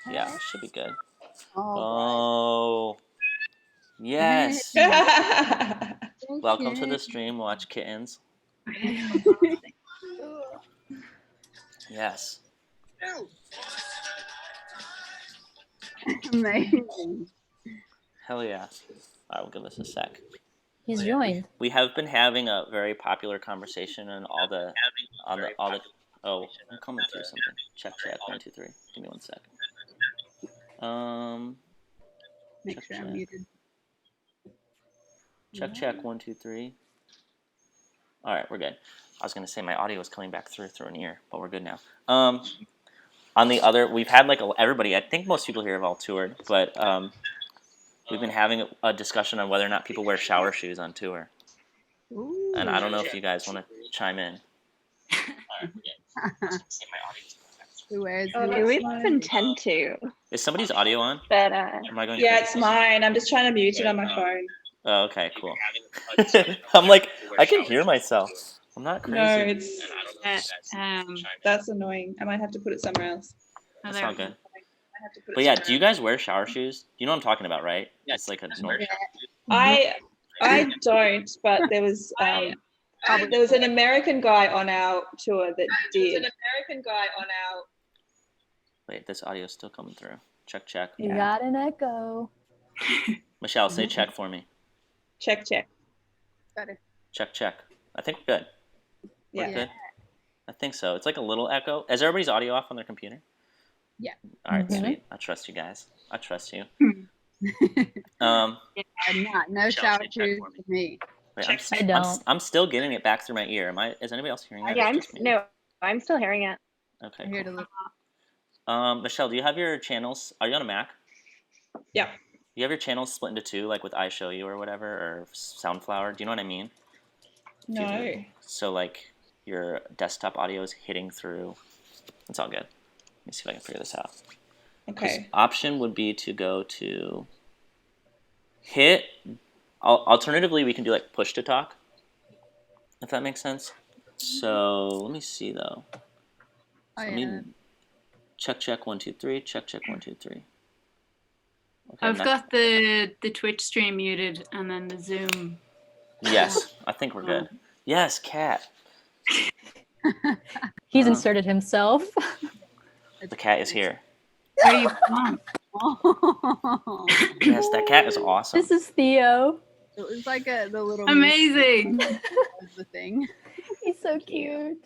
Yeah, should be good. Oh, Yes. right. Welcome to the stream. Watch kittens. Yes. Amazing. Hell yeah. All right, we'll give this a sec. He's joined. We have been having a very popular conversation on all the. Oh, I'm coming through something. Check 1 2 3. Give me 1 second. Make sure I'm muted. Check 1 2 3. All right, we're good. I was gonna say my audio is coming back through an ear, but we're good now. On the other, we've had like everybody. I think most people here have all toured, but we've been having a discussion on whether or not people wear shower shoes on tour. Ooh. And I don't know if you guys want to chime in. Who wears? We often tend to. Is somebody's audio on? But Am I going? Yeah, it's mine. I'm just trying to mute it on my phone. Oh, okay, cool. I'm like, I can hear myself. I'm not crazy. No, it's that's annoying. I might have to put it somewhere else. That's all good. But yeah, do you guys wear shower shoes? You know what I'm talking about, right? It's like a normal. I don't, but there was an American guy on our tour that did. Wait, this audio is still coming through. Check. You got an echo. Michelle, say check for me. Check. Better. Check. I think we're good. Yeah. Good? I think so. It's like a little echo. Is everybody's audio off on their computer? Yeah. All right, sweet. I trust you guys. I trust you. No shower shoes for me. Wait, I don't. I'm still getting it back through my ear. Is anybody else hearing that? Yeah, I'm still hearing it. Okay. I'm here to look. Michelle, do you have your channels? Are you on a Mac? Yeah. Do you have your channels split into two, like with iShowU or whatever, or Soundflower? Do you know what I mean? No. So like your desktop audio is hitting through. It's all good. Let me see if I can figure this out. Okay. Option would be to go to hit. Alternatively, we can do like push to talk, if that makes sense. So let me see though. Check 1 2 3. Check 1 2 3. Okay, I've got the Twitch stream muted and then the Zoom. Yes, I think we're good. Yes, cat. He's inserted himself. The cat is here. Where are you from? Yes, that cat is awesome. This is Theo. It was like the little. Amazing. The thing. He's so cute.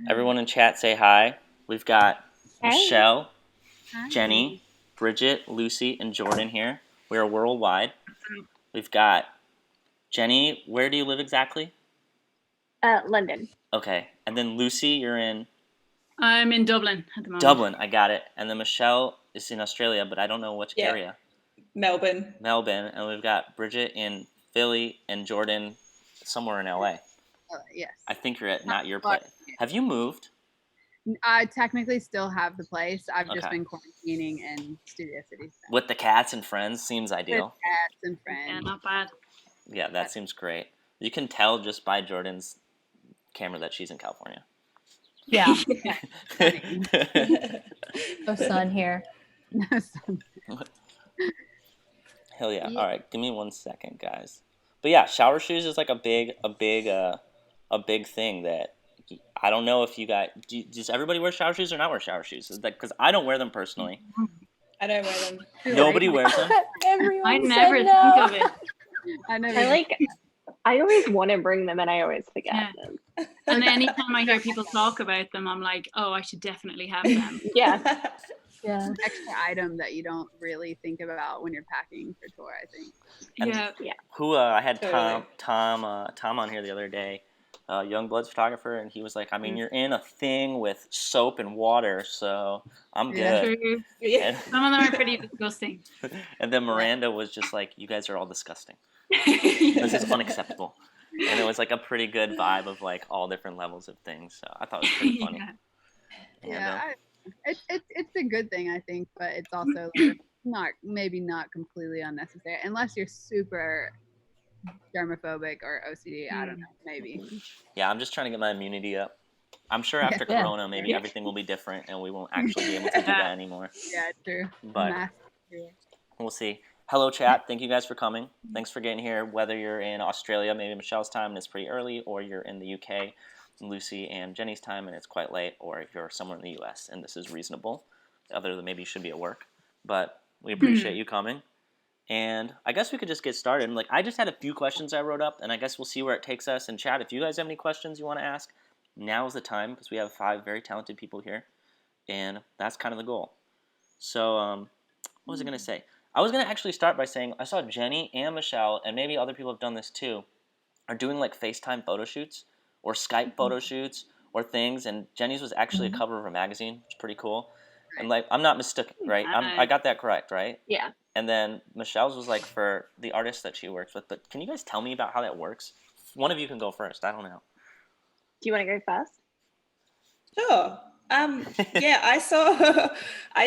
Everyone in chat say hi. We've got Michelle, Hi. Jenny, Bridget, Lucy, and Jordan here. We are worldwide. We've got Jenny. Where do you live exactly? London. Okay. And then Lucy, you're in? I'm in Dublin at the moment. Dublin, I got it. And then Michelle is in Australia, but I don't know which area. Melbourne. And we've got Bridget in Philly and Jordan somewhere in LA. Yes. I think you're at not your place. Have you moved? I technically still have the place. I've just been quarantining in Studio City. So. With the cats and friends seems ideal. With cats and friends. Yeah, not bad. Yeah, that seems great. You can tell just by Jordan's camera that she's in California. Yeah. No sun here. No sun. Hell yeah. All right, give me 1 second, guys. But yeah, shower shoes is like a big thing that I don't know if you guys does everybody wear shower shoes or not wear shower shoes? Because I don't wear them personally. I don't wear them. Nobody wears them. Everyone I said never no. think of it. I always want to bring them and I always forget them. And anytime I hear people talk about them, I'm like, oh, I should definitely have them. Yeah. Yeah. Extra item that you don't really think about when you're packing for tour, I think. Yeah. Who I had Totally. Tom on here the other day, Youngblood's photographer, and he was like, I mean, you're in a thing with soap and water, so I'm good. True. Yeah. Some of them are pretty disgusting. And then Miranda was just like, you guys are all disgusting. This is unacceptable. And it was like a pretty good vibe of like all different levels of things. So I thought it was pretty funny. Yeah. It's a good thing, I think, but it's also like not completely unnecessary unless you're super germophobic or OCD. I don't know, maybe. Yeah, I'm just trying to get my immunity up. I'm sure after Yeah. Corona, maybe everything will be different, and we won't actually be able to do that anymore. Yeah, true. But Mask everywhere. we'll see. Hello, chat. Thank you guys for coming. Thanks for getting here. Whether you're in Australia, maybe Michelle's time and it's pretty early, or you're in the UK, Lucy and Jenny's time and it's quite late, or if you're somewhere in the US and this is reasonable, other than maybe you should be at work. But we appreciate you coming. And I guess we could just get started. Like, I just had a few questions I wrote up, and I guess we'll see where it takes us. And chat, if you guys have any questions you want to ask, now is the time, because we have 5 very talented people here, and that's kind of the goal. So, what was I going to say? I was going to actually start by saying I saw Jenny and Michelle, and maybe other people have done this too, are doing like FaceTime photo shoots or Skype photo shoots or things. And Jenny's was actually a cover of a magazine, which is pretty cool. And like, I'm not mistaken, right? I got that correct, right? Yeah. And then Michelle's was like for the artist that she works with. But can you guys tell me about how that works? One of you can go first. I don't know. Do you want to go first? Sure. Yeah, I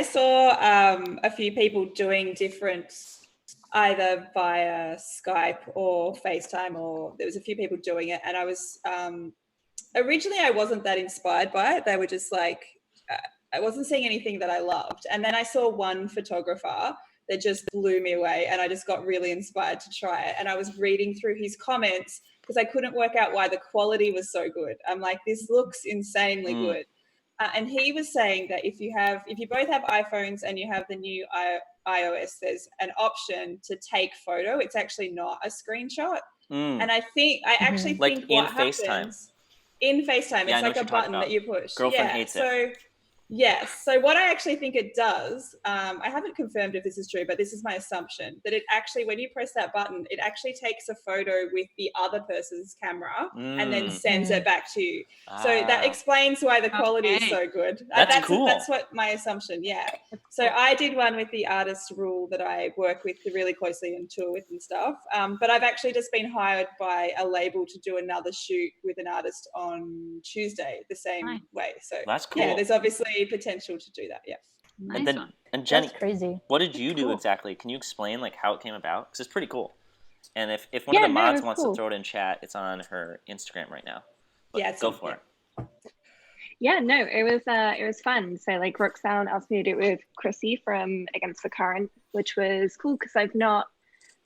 saw a few people doing different, either via Skype or FaceTime, or there was a few people doing it, and I was originally I wasn't that inspired by it. They were just like, I wasn't seeing anything that I loved, and then I saw one photographer that just blew me away, and I just got really inspired to try it. And I was reading through his comments because I couldn't work out why the quality was so good. I'm like, this looks insanely good. And he was saying that if you both have iPhones and you have the new iOS, there's an option to take photo. It's actually not a screenshot. And I actually like think in what FaceTime. happens in FaceTime, Yeah, it's like a button that you push. Girlfriend hates it. Yes. So what I actually think it does, I haven't confirmed if this is true, but this is my assumption, that it actually, when you press that button, it actually takes a photo with the other person's camera and then sends it back to you. So that explains why the quality is so good. That's cool. That's what my assumption, yeah. So I did one with the artist rule that I work with really closely and tour with and stuff. But I've actually just been hired by a label to do another shoot with an artist on Tuesday, the same way. So that's cool. Yeah, there's obviously potential to do that. Yeah. Nice And Jenny, That's crazy. what did you do exactly? Can you explain like how it came about? Because it's pretty cool. And if one of the mods wants to throw it in chat, it's on her Instagram right now. But Yeah, go for it. Yeah, no, it was fun. So like Roxanne asked me to do it with Chrissy from Against the Current, which was cool because I've not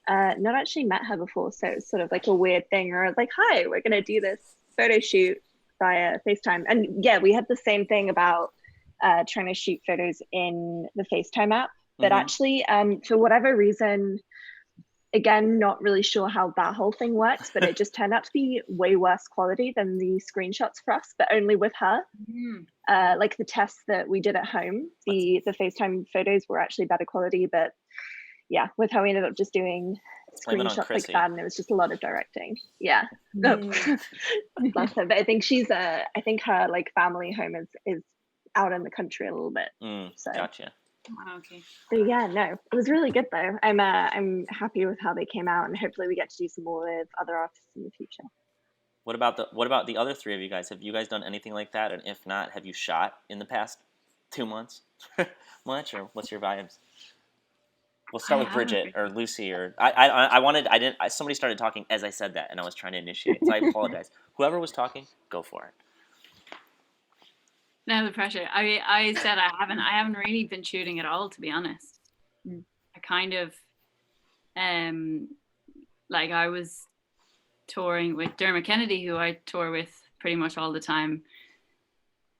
actually met her before. So it's sort of like a weird thing where I was like, hi, we're gonna do this photo shoot via FaceTime. And yeah, we had the same thing about trying to shoot photos in the FaceTime app. But actually, for whatever reason, again, not really sure how that whole thing works, but it just turned out to be way worse quality than the screenshots for us, but only with her. Like the tests that we did at home, the FaceTime photos were actually better quality, but yeah, with how we ended up just doing screenshots like that, and it was just a lot of directing. Yeah. Bless her. But I think I think her like family home is out in the country a little bit. So gotcha. Okay. But yeah, no, it was really good though. I'm happy with how they came out, and hopefully we get to do some more with other artists in the future. What about the other 3 of you guys? Have you guys done anything like that? And if not, have you shot in the past 2 months? Much, or what's your vibes? We'll start with Bridget or Lucy or somebody started talking as I said that, and I was trying to initiate, so I apologize. Whoever was talking, go for it. No, the pressure. I said I haven't really been shooting at all, to be honest. I kind of like I was touring with Dermot Kennedy, who I tour with pretty much all the time,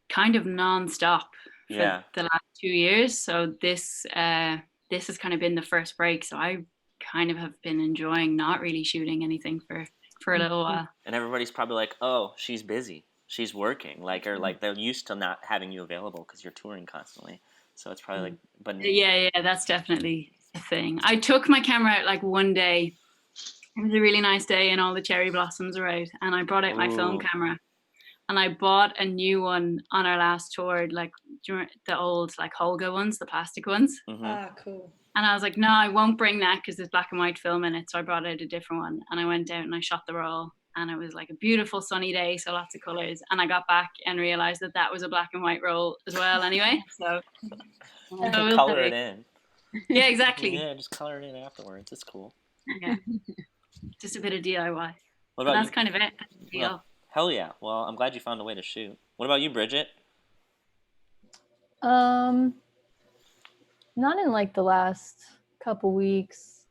kind of non-stop for the last 2 years. So this has kind of been the first break. So I kind of have been enjoying not really shooting anything for a little while. And everybody's probably like, oh, she's busy. She's working, or they're used to not having you available because you're touring constantly. So it's probably like, but yeah, that's definitely a thing. I took my camera out like one day. It was a really nice day, and all the cherry blossoms were out. And I brought out my film camera, and I bought a new one on our last tour, like the old like Holga ones, the plastic ones. Cool. And I was like, no, I won't bring that because there's black and white film in it. So I brought out a different one, and I went out and I shot the roll. And it was like a beautiful sunny day, so lots of colors. And I got back and realized that was a black and white roll as well anyway. So color it in. Yeah, exactly. Yeah, just color it in afterwards. It's cool. Yeah. Just a bit of DIY. What about that's kind of it. Well, hell yeah. Well, I'm glad you found a way to shoot. What about you, Bridget? Not in like the last couple weeks.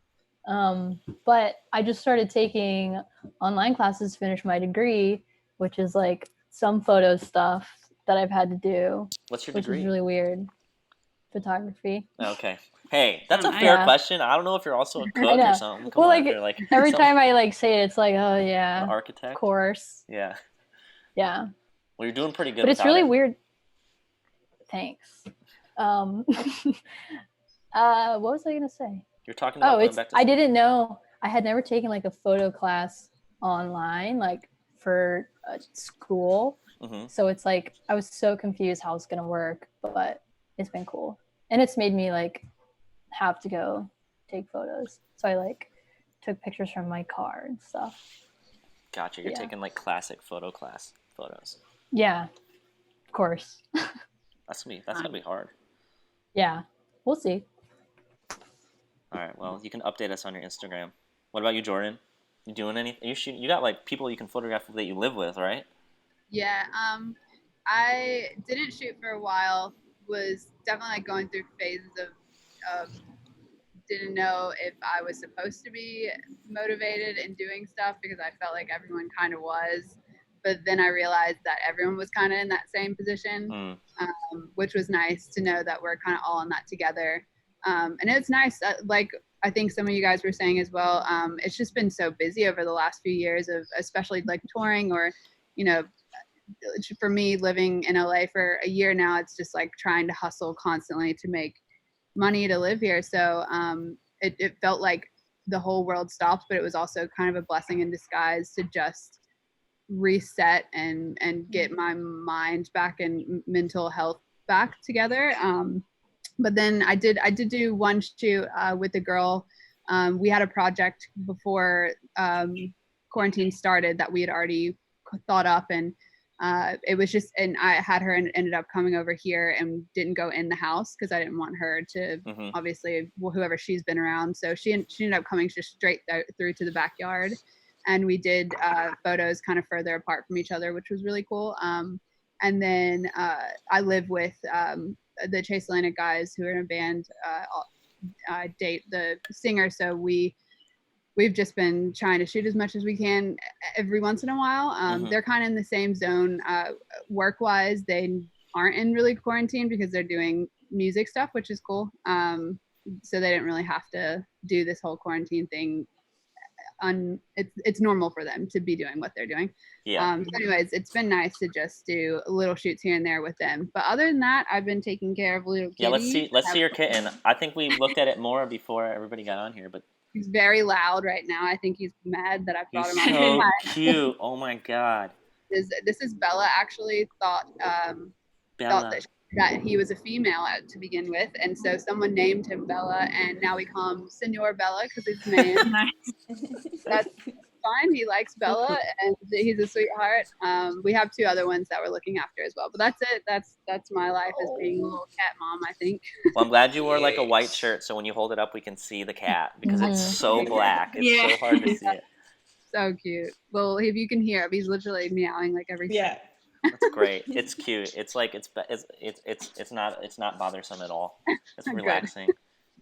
But I just started taking online classes to finish my degree, which is like some photo stuff that I've had to do. What's your which degree? is really weird. Photography. Okay. Hey, that's a nice. fair Yeah. question. I don't know if you're also a I cook know. or something. Come Well, on, like, you're like every some- time I like say it, it's like, oh an yeah, of architect. course. Yeah. Yeah. Well, you're doing pretty good. But it's without really it. weird. Thanks. What was I gonna say? You're talking about Oh, going it's back to I school. didn't know. I had never taken like a photo class online, like for school. Mm-hmm. So it's like I was so confused how it's gonna work, but it's been cool, and it's made me like have to go take photos. So I like took pictures from my car and stuff. Gotcha. You're Yeah. taking like classic photo class photos. Yeah, of course. That's gonna be hard. Yeah, we'll see. All right. Well, you can update us on your Instagram. What about you, Jordan? You doing anything? You got like people you can photograph that you live with, right? Yeah. I didn't shoot for a while. Was definitely like going through phases of didn't know if I was supposed to be motivated in doing stuff because I felt like everyone kind of was. But then I realized that everyone was kind of in that same position, which was nice to know that we're kind of all in that together. And it's nice, like I think some of you guys were saying as well, it's just been so busy over the last few years of especially like touring or, you know, for me living in LA for a year now, it's just like trying to hustle constantly to make money to live here. So it felt like the whole world stopped, but it was also kind of a blessing in disguise to just reset and get my mind back and mental health back together. But then I did do one shoot with a girl. We had a project before quarantine started that we had already thought up, and it was just, and I had her and ended up coming over here and didn't go in the house because I didn't want her to obviously, well, whoever she's been around. So she ended up coming just straight through to the backyard, and we did photos kind of further apart from each other, which was really cool. And then I live with the Chase Atlantic guys who are in a band. I date the singer, so we've just been trying to shoot as much as we can every once in a while. They're kind of in the same zone work-wise. They aren't in really quarantine because they're doing music stuff, which is cool. So they didn't really have to do this whole quarantine thing. It's normal for them to be doing what they're doing. Yeah. So anyways, it's been nice to just do little shoots here and there with them. But other than that, I've been taking care of little kitty. Yeah. Let's see your kitten. I think we looked at it more before everybody got on here, but he's very loud right now. I think he's mad that I brought he's him so on. cute. Oh my god. This is Bella. Actually, thought Bella. that he was a female to begin with, and so someone named him Bella, and now we call him Senor Bella because he's a man. Nice. That's fine. He likes Bella, and he's a sweetheart. We have two other ones that we're looking after as well, but that's it. That's my life as being a little cat mom, I think. Well, I'm glad you wore like a white shirt, so when you hold it up, we can see the cat because it's so black. It's so hard to see it. So cute. Well, if you can hear him, he's literally meowing like every Yeah. second. It's great. It's cute. It's like it's not bothersome at all. It's Good. relaxing.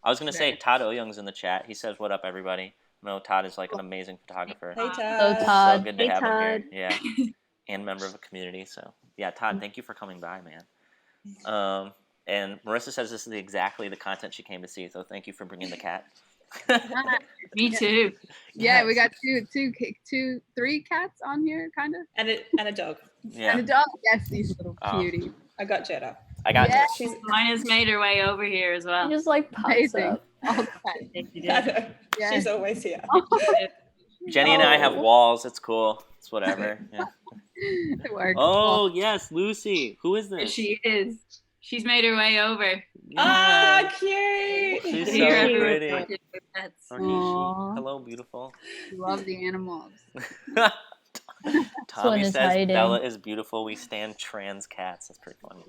I was gonna say Todd Oyoung's in the chat. He says, "What up, everybody?" No, Todd is like an amazing photographer. Hey, Hello, Todd. So Todd. good to Hey, have him Todd. here. Yeah, and member of a community. So yeah, Todd, thank you for coming by, man. And Marissa says this is exactly the content she came to see. So thank you for bringing the cat. Me too. Yeah, Yes. we got three cats on here, kind of. And a dog. Yeah, And a dog. Yes, these little Oh. cuties. I got Jetta. I got. Yeah. She's Mine has made her way over here as He well. just like pops Amazing. up. All the I time. think you I did. know. Yes. She's always here. Jenny and I have walls. It's cool. It's whatever. Yeah. It works. Oh yes, Lucy. Who is this? She is. She's made her way over. Ah, Yeah. cute. She's so Here, pretty. That's Or he, Aw. she. Hello, beautiful. Love the animals. Tommy one is says hiding. Bella is beautiful. We stand trans cats. That's pretty funny.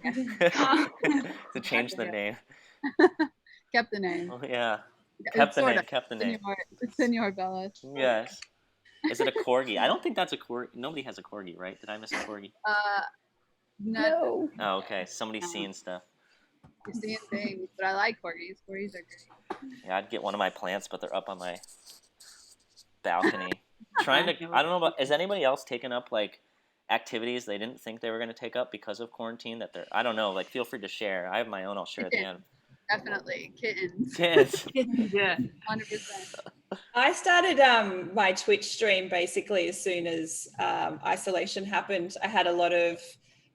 To change the name. Kept the name. Oh yeah. Kept the Sort name. of. Kept the name. Senor Bella. Yes. Is it a corgi? I don't think that's a corgi. Nobody has a corgi, right? Did I miss a corgi? No, Oh, okay. Somebody's seeing stuff. you're seeing things, but I like corgis. Corgis are great. Yeah, I'd get one of my plants, but they're up on my balcony. I don't know about. Has anybody else taken up like activities they didn't think they were going to take up because of quarantine? That they're. I don't know. Like, feel free to share. I have my own. I'll share at the end. Definitely kittens. Kids. Yeah. 100%. I started my Twitch stream basically as soon as isolation happened. I had a lot of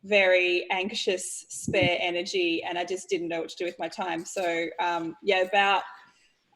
very anxious spare energy and I just didn't know what to do with my time. So about,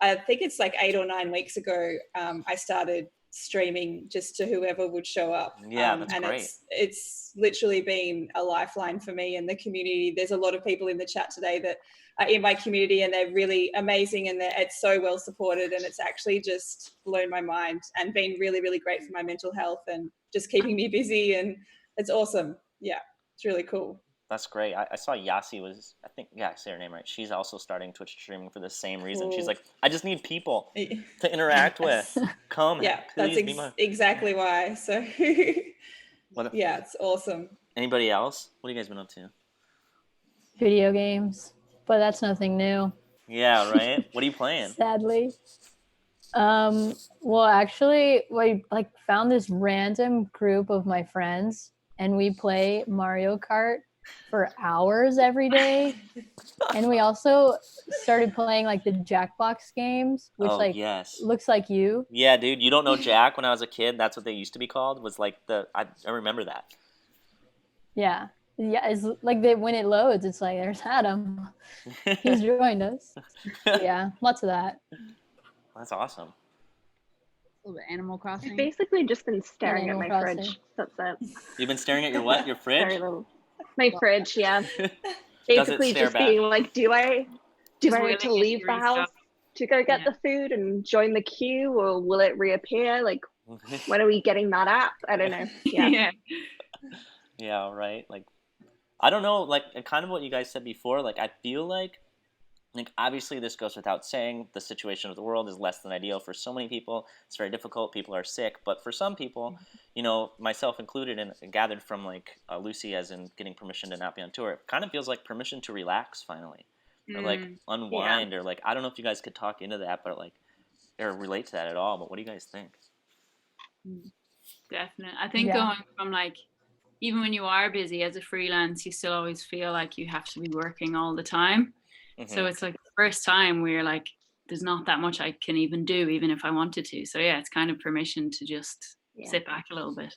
I think it's like 8 or 9 weeks ago, I started streaming just to whoever would show up. Yeah, that's and great. it's literally been a lifeline for me and the community. There's a lot of people in the chat today that are in my community and they're really amazing and it's so well supported and it's actually just blown my mind and been really, really great for my mental health and just keeping me busy, and it's awesome. Yeah, it's really cool. That's great. I saw Yasi was, I think, I say her name right. She's also starting Twitch streaming for the same reason. She's like, I just need people to interact with. Come, yeah, please that's be my... exactly why. So, yeah, it's awesome. Anybody else? What have you guys been up to? Video games, but that's nothing new. Yeah, right? What are you playing? Sadly. Well, actually, we like found this random group of my friends, and we play Mario Kart for hours every day. And we also started playing like the Jackbox games, which yes. looks like you. Yeah, dude, you don't know Jack. When I was a kid, that's what they used to be called. Was like I remember that. Yeah, it's like when it loads, it's like there's Adam. He's joined us. Yeah, lots of that. That's awesome. A little bit Animal Crossing. I've basically just been staring at Animal my Crossing. fridge. That's it. You've been staring at your what? Your fridge? Very little. My fridge, yeah. Does Basically it stare just back? being like, do I Just need to willing it leave to the house restock. to go get Yeah. the food and join the queue, or will it reappear? Like, when are we getting that app? I don't know. Yeah. Yeah. Yeah, right. Like, I don't know. Like, kind of what you guys said before. Like, I feel like obviously this goes without saying. The situation of the world is less than ideal for so many people. It's very difficult. People are sick, but for some people, you know, myself included, and gathered from like Lucy, as in getting permission to not be on tour. It kind of feels like permission to relax finally, or like unwind, or like I don't know if you guys could talk into that, but like or relate to that at all. But what do you guys think? Definitely. I think going from like, even when you are busy as a freelance, you still always feel like you have to be working all the time. Mm-hmm. So it's like the first time where like, there's not that much I can even do, even if I wanted to. So yeah, it's kind of permission to just sit back a little bit.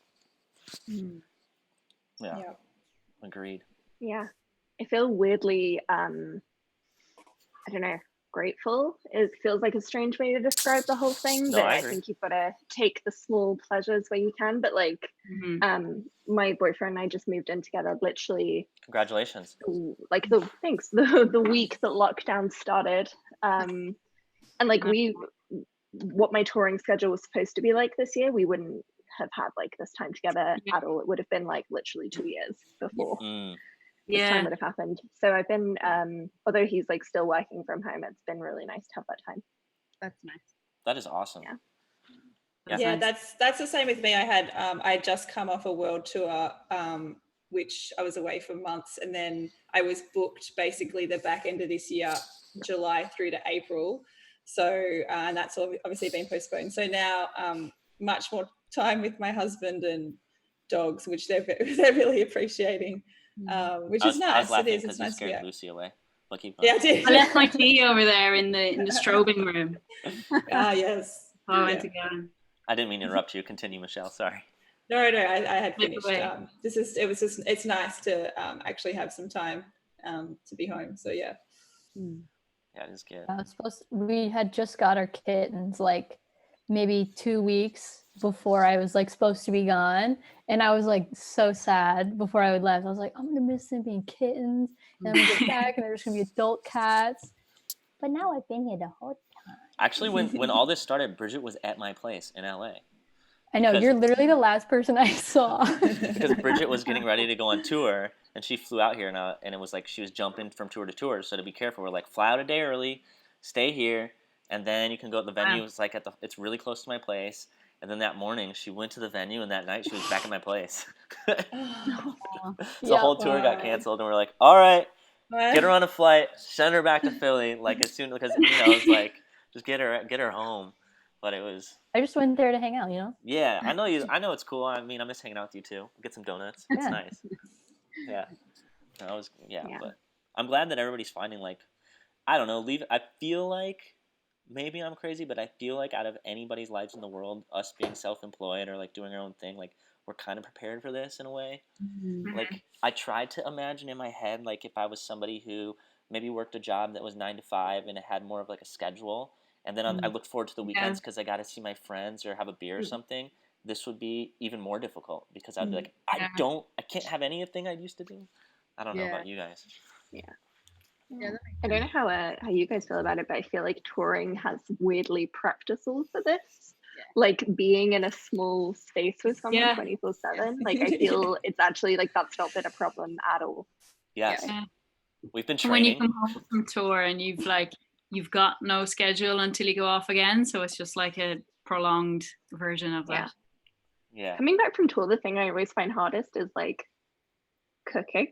Yeah. Agreed. Yeah. I feel weirdly, I don't know, grateful. It feels like a strange way to describe the whole thing, No, but I I agree. think you've got to take the small pleasures where you can. But like, my boyfriend and I just moved in together literally. Congratulations. Like the week that lockdown started. And like what my touring schedule was supposed to be like this year, we wouldn't have had like this time together at all. It would have been like literally 2 years before this time would have happened. So I've been, although he's like still working from home, it's been really nice to have that time. That's nice. That is awesome. Yeah, that's the same with me. I had just come off a world tour, which I was away for months, and then I was booked basically the back end of this year, July through to April. So and that's obviously been postponed. So now much more time with my husband and dogs, which they're really appreciating, which is nice. I was laughing It's because nice you scared to be Lucy away. But keep Yeah, I going. did. I left my tea over there in the strobing room. Yes. I went to get him. I didn't mean to interrupt you. Continue, Michelle. Sorry. No, I had Flip finished. away. It's nice to actually have some time to be home. So yeah. Yeah, it is good. We had just got our kittens like maybe 2 weeks before I was like supposed to be gone, and I was like so sad before I would left. I was like, I'm gonna miss them being kittens, and I'm gonna get back, and they're just gonna be adult cats. But now I've been here the whole time. Actually, when all this started, Bridget was at my place in LA. I know, you're literally the last person I saw. Because Bridget was getting ready to go on tour, and she flew out here, and it was like she was jumping from tour to tour. So to be careful, we're like, fly out a day early, stay here, and then you can go to the venue. It's like it's really close to my place, And then that morning, she went to the venue, and that night she was back at my place. So the whole tour got canceled, and we're like, all right, get her on a flight, send her back to Philly, like as soon, because it's like just get her home. But it was. I just went there to hang out, Yeah, I know you. I know it's cool. I mean, I miss hanging out with you too. Get some donuts. It's nice. Yeah, but I'm glad that everybody's finding like, I don't know, I feel like maybe I'm crazy, but I feel like out of anybody's lives in the world, us being self-employed or like doing our own thing, like we're kind of prepared for this in a way. Mm-hmm. Like I tried to imagine in my head, like if I was somebody who maybe worked a job that was 9 to 5 and it had more of like a schedule, and then I look forward to the weekends because I got to see my friends or have a beer or something. This would be even more difficult because I'd be like, I can't have anything I used to do. I don't know about you guys. Yeah. Yeah, I don't know how you guys feel about it, but I feel like touring has weirdly prepped us all for this. Yeah. Like being in a small space with someone 24/7. Like I feel it's actually like that's not been a problem at all. Yes. Yeah. We've been training. When you come home from tour and you've got no schedule until you go off again, so it's just like a prolonged version of that. Yeah. Coming back from tour, the thing I always find hardest is like cooking.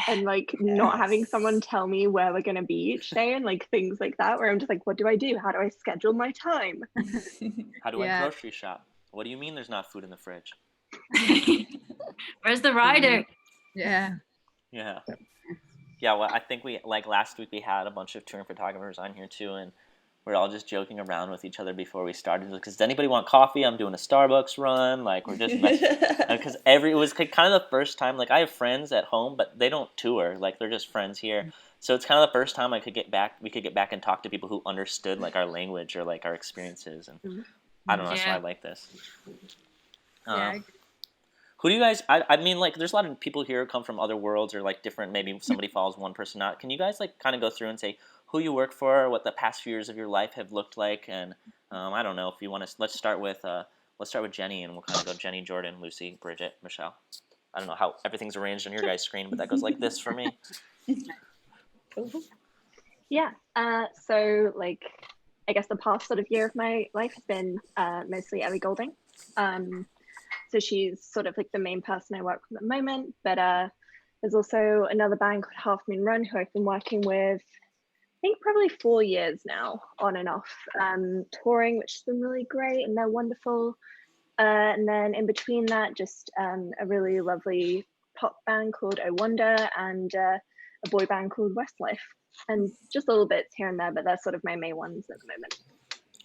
And like not having someone tell me where we're going to be each day and like things like that, where I'm just like, what do I do? How do I schedule my time? How do I grocery shop? What do you mean there's not food in the fridge? Where's the rider? Yeah. Yeah. Yeah, well, I think last week we had a bunch of touring photographers on here too, and we're all just joking around with each other before we started. Because does anybody want coffee? I'm doing a Starbucks run. Like we're just because it was kind of the first time. Like I have friends at home, but they don't tour. Like they're just friends here. So it's kind of the first time we could get back and talk to people who understood like our language or like our experiences. And I don't know. That's why I like this. Who do you guys? I mean, like, there's a lot of people here who come from other worlds or like different. Maybe somebody follows one person out. Can you guys like kind of go through and say who you work for, what the past few years of your life have looked like, and I don't know if you want to. Let's start with Jenny, and we'll kind of go Jenny, Jordan, Lucy, Bridget, Michelle. I don't know how everything's arranged on your guys' screen, but that goes like this for me. Yeah. So like, I guess the past sort of year of my life has been mostly Ellie Goulding. So she's sort of like the main person I work with at the moment, but there's also another band called Half Moon Run who I've been working with, I think probably 4 years now, on and off, touring, which has been really great, and they're wonderful. And then in between that, just a really lovely pop band called Oh Wonder and a boy band called Westlife, and just little bits here and there, but they're sort of my main ones at the moment.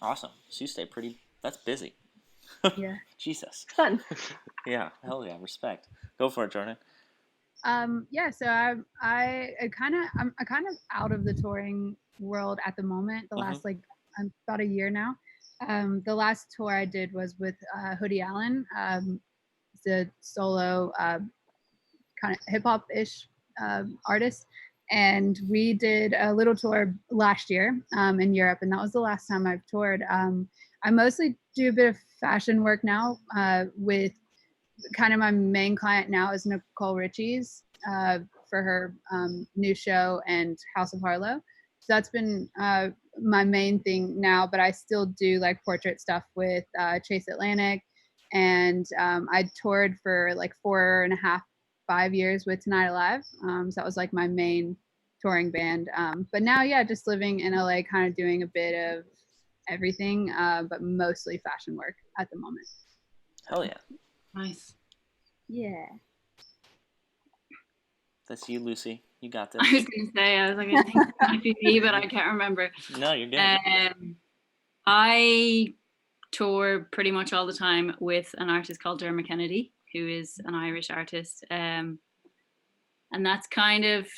Awesome. So you stay pretty, that's busy. Yeah. Jesus. Fun. Yeah. Hell yeah. Respect. Go for it, Jordan. So I'm kind of out of the touring world at the moment. The last about a year now. The last tour I did was with Hoodie Allen. It's a solo kind of hip hop ish artist, and we did a little tour last year in Europe, and that was the last time I've toured. I mostly do a bit of fashion work now with kind of my main client now is Nicole Richie's for her new show and House of Harlow. So that's been my main thing now, but I still do like portrait stuff with Chase Atlantic, and I toured for like 4.5, 5 years with Tonight Alive. So that was like my main touring band. But now, just living in LA, kind of doing a bit of everything, but mostly fashion work at the moment. Hell yeah. Nice. Yeah. That's you, Lucy. You got this. I was going to say, I think it might be me, but I can't remember. No, you're good. I tour pretty much all the time with an artist called Dermot Kennedy, who is an Irish artist. And that's kind of,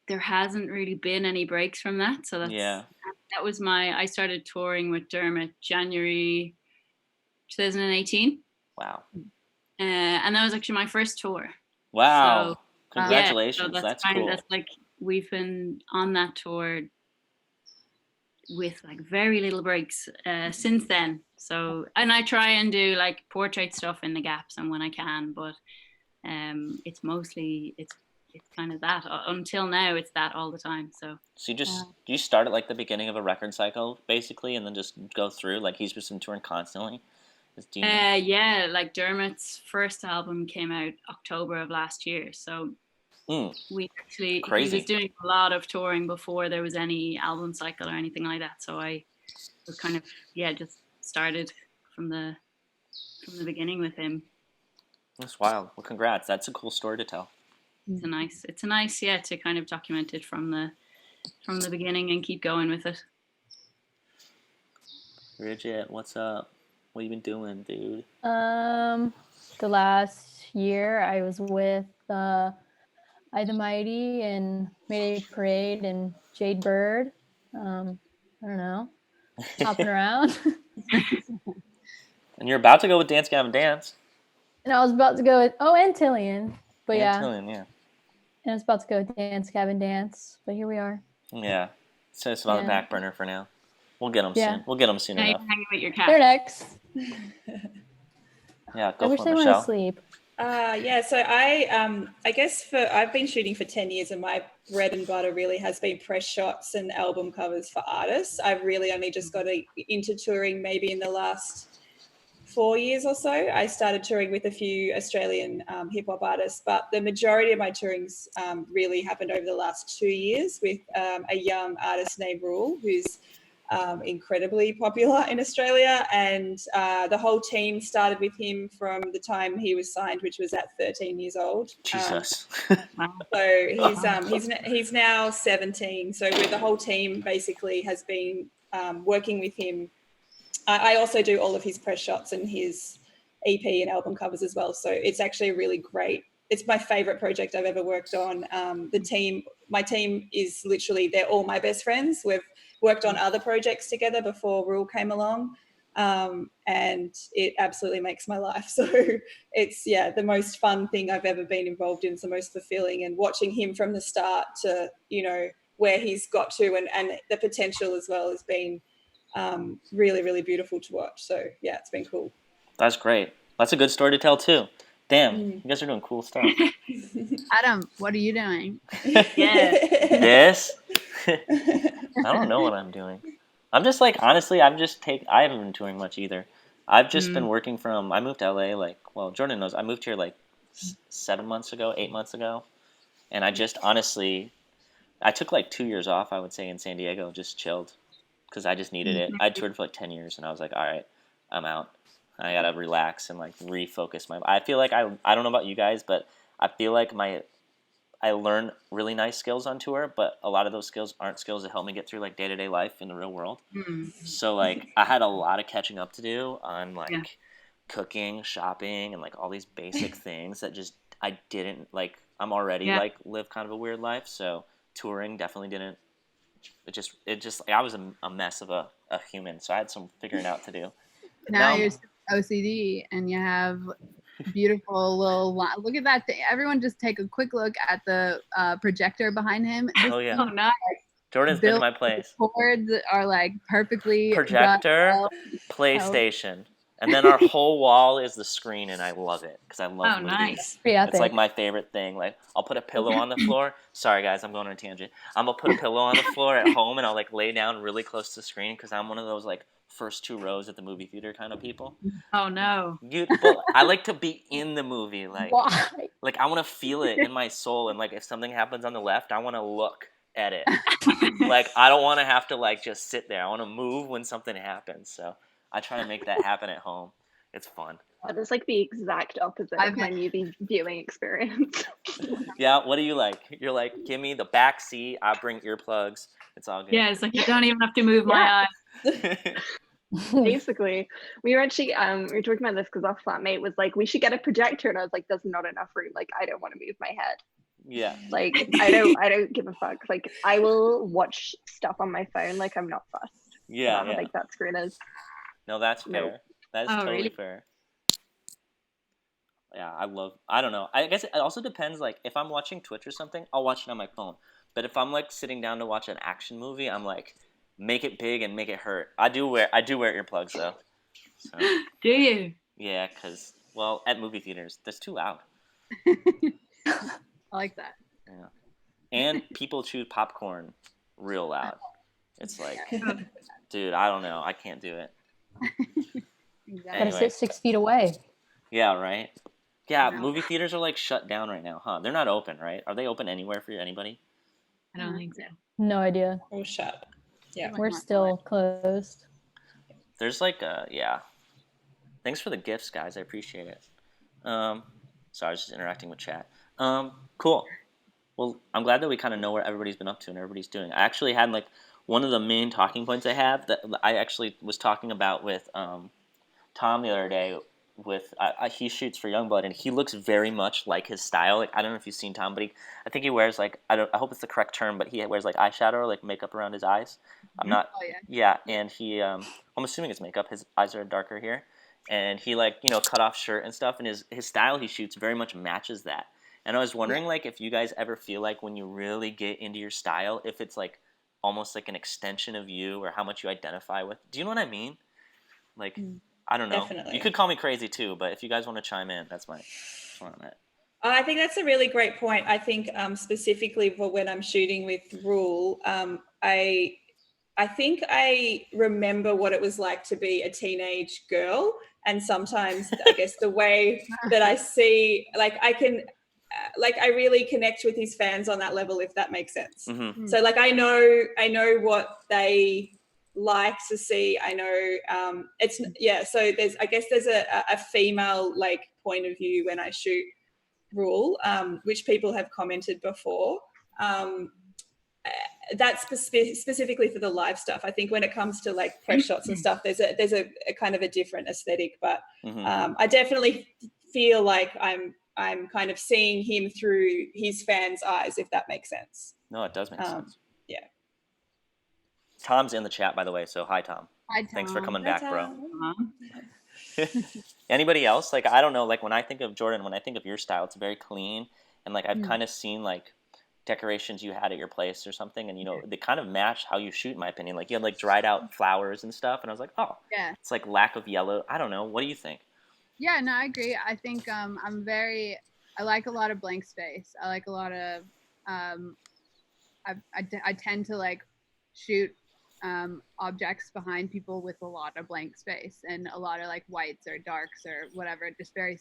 there hasn't really been any breaks from that. So that was I started touring with Dermot January 2018. Wow. And that was actually my first tour. Wow. So, congratulations. So that's cool. That's like, we've been on that tour with like very little breaks since then. So, and I try and do like portrait stuff in the gaps and when I can, but it's it's kind of that until now. It's that all the time. So you just do you start at like the beginning of a record cycle basically, and then just go through? Like he's just been touring constantly. Do you know? yeah, like Dermot's first album came out October of last year, so we actually Crazy. he was doing a lot of touring before there was any album cycle or anything like that. So I was kind of just started from the beginning with him. That's wild. Well, congrats. That's a cool story to tell. It's a nice to kind of document it from the beginning and keep going with it. Bridget, what's up? What have you been doing, dude? The last year I was with I the Mighty and Mayday Parade and Jade Bird. I don't know, hopping around. And you're about to go with Dance Gavin Dance. And I was about to go with and Tillian, but Tillian, yeah. And I was about to go with Dance Gavin Dance, but here we are. Yeah, so it's on the back burner for now. We'll get them soon. We'll get them soon enough. You're hanging with your cat. They're next. Yeah, go I for wish it, they went Michelle. to sleep. So I guess I've been shooting for 10 years and my bread and butter really has been press shots and album covers for artists. I've really only just got into touring maybe in the last 4 years or so. I started touring with a few Australian hip hop artists, but the majority of my tourings really happened over the last 2 years with a young artist named Rule, who's incredibly popular in Australia, and the whole team started with him from the time he was signed, which was at 13 years old. Jesus. So he's now 17. So the whole team basically has been working with him. I also do all of his press shots and his EP and album covers as well. So it's actually really great. It's my favorite project I've ever worked on. My team is literally, they're all my best friends. We've worked on other projects together before Rule came along, and it absolutely makes my life. So it's, the most fun thing I've ever been involved in. It's the most fulfilling, and watching him from the start to, where he's got to and the potential as well has been really, really beautiful to watch. So it's been cool. That's great. That's a good story to tell too. Damn, you guys are doing cool stuff. Adam, what are you doing? This? I don't know what I'm doing. I'm just like, honestly, I haven't been touring much either. I've just been working I moved to LA, Jordan knows, I moved here 8 months ago. And I just honestly, I took 2 years off, I would say, in San Diego, just chilled. Because I just needed it. I toured for 10 years and I was like, all right, I'm out. I gotta relax and refocus I feel like I don't know about you guys, but I feel like I learn really nice skills on tour, but a lot of those skills aren't skills that help me get through day-to-day life in the real world. So I had a lot of catching up to do on cooking, shopping, and all these basic things that just I didn't I'm already live kind of a weird life, so touring definitely didn't. It just I was a mess of a human, so I had some figuring out to do. Now you're OCD and you have beautiful little look at that thing. Everyone just take a quick look at the projector behind him. Oh yeah. Oh nice. Jordan's been in my place. Cords are perfectly projector, PlayStation, and then our whole wall is the screen, and I love it because I love movies. Nice. It's my favorite thing. I'll put a pillow on the floor. Sorry guys, I'm going on a tangent. I'm gonna put a pillow on the floor at home, and I'll lay down really close to the screen because I'm one of those first 2 rows at the movie theater kind of people. Oh no. I like to be in the movie. Why? I want to feel it in my soul, and if something happens on the left, I want to look at it. I don't want to have to just sit there. I want to move when something happens. So I try to make that happen at home. It's fun. That is the exact opposite of my movie viewing experience. Yeah, what do you like? You're give me the back seat. I bring earplugs. It's all good. Yeah, it's you don't even have to move my eyes. Basically, we were actually we were talking about this because our flatmate was we should get a projector, and I was like, there's not enough room. I don't want to move my head. Yeah. I don't give a fuck. I will watch stuff on my phone. I'm not fussed. Yeah. How big that screen is. No, that's fair. Nope. That is totally really? fair. Yeah, I don't know. I guess it also depends. If I'm watching Twitch or something, I'll watch it on my phone. But if I'm sitting down to watch an action movie, I'm make it big and make it hurt. I do wear earplugs though. So, Do you? yeah, because at movie theaters, that's too loud. I like that. Yeah. And people chew popcorn real loud. It's like, dude, I don't know. I can't do it. Exactly. Gotta Anyway. sit 6 feet away. Yeah, right? Yeah, No. movie theaters are like shut down right now, huh? They're not open, right? Are they open anywhere for anybody? I don't think so. No idea. All shut. Yeah. We're still closed. There's like yeah. Thanks for the gifts, guys. I appreciate it. So I was just interacting with chat. Cool. Well, I'm glad that we kind of know where everybody's been up to and everybody's doing. I actually had like one of the main talking points I have that I actually was talking about with Tom the other day. With he shoots for Youngblood and he looks very much like his style. Like I don't know if you've seen Tom, but I think he wears like I hope it's the correct term, but he wears like eyeshadow or like makeup around his eyes. I'm not. Oh, yeah. Yeah, and he I'm assuming it's makeup. His eyes are darker here, and he like cut off shirt and stuff, and his style he shoots very much matches that. And I was wondering like if you guys ever feel like when you really get into your style, if it's like almost like an extension of you or how much you identify with. Do you know what I mean? Like. I don't know. Definitely. You could call me crazy too, but if you guys want to chime in, that's where I'm at. I think that's a really great point. I think specifically for when I'm shooting with Rule, I think I remember what it was like to be a teenage girl, and sometimes I guess the way that I see, like I can, like I really connect with his fans on that level, if that makes sense. Mm-hmm. So like I know what they like to see. I know it's so there's a female like point of view when I shoot Rule, which people have commented before. That's specifically for the live stuff. I think when it comes to like press shots and stuff, there's a kind of a different aesthetic, but I definitely feel like I'm kind of seeing him through his fans' eyes, if that makes sense. No, it does make sense. Yeah. Tom's in the chat, by the way, so hi, Tom. Hi, Tom. Thanks for coming Hi, back, Tom. bro. Anybody else? Like, I don't know, like when I think of Jordan, when I think of your style, it's very clean, and like I've kind of seen like decorations you had at your place or something, and they kind of match how you shoot, in my opinion. Like you had like dried out flowers and stuff, and I was like, oh, yeah, it's like lack of yellow. I don't know. What do you think? Yeah, no, I agree. I think I like a lot of blank space. I like a lot of I tend to like shoot objects behind people with a lot of blank space and a lot of like whites or darks or whatever, just very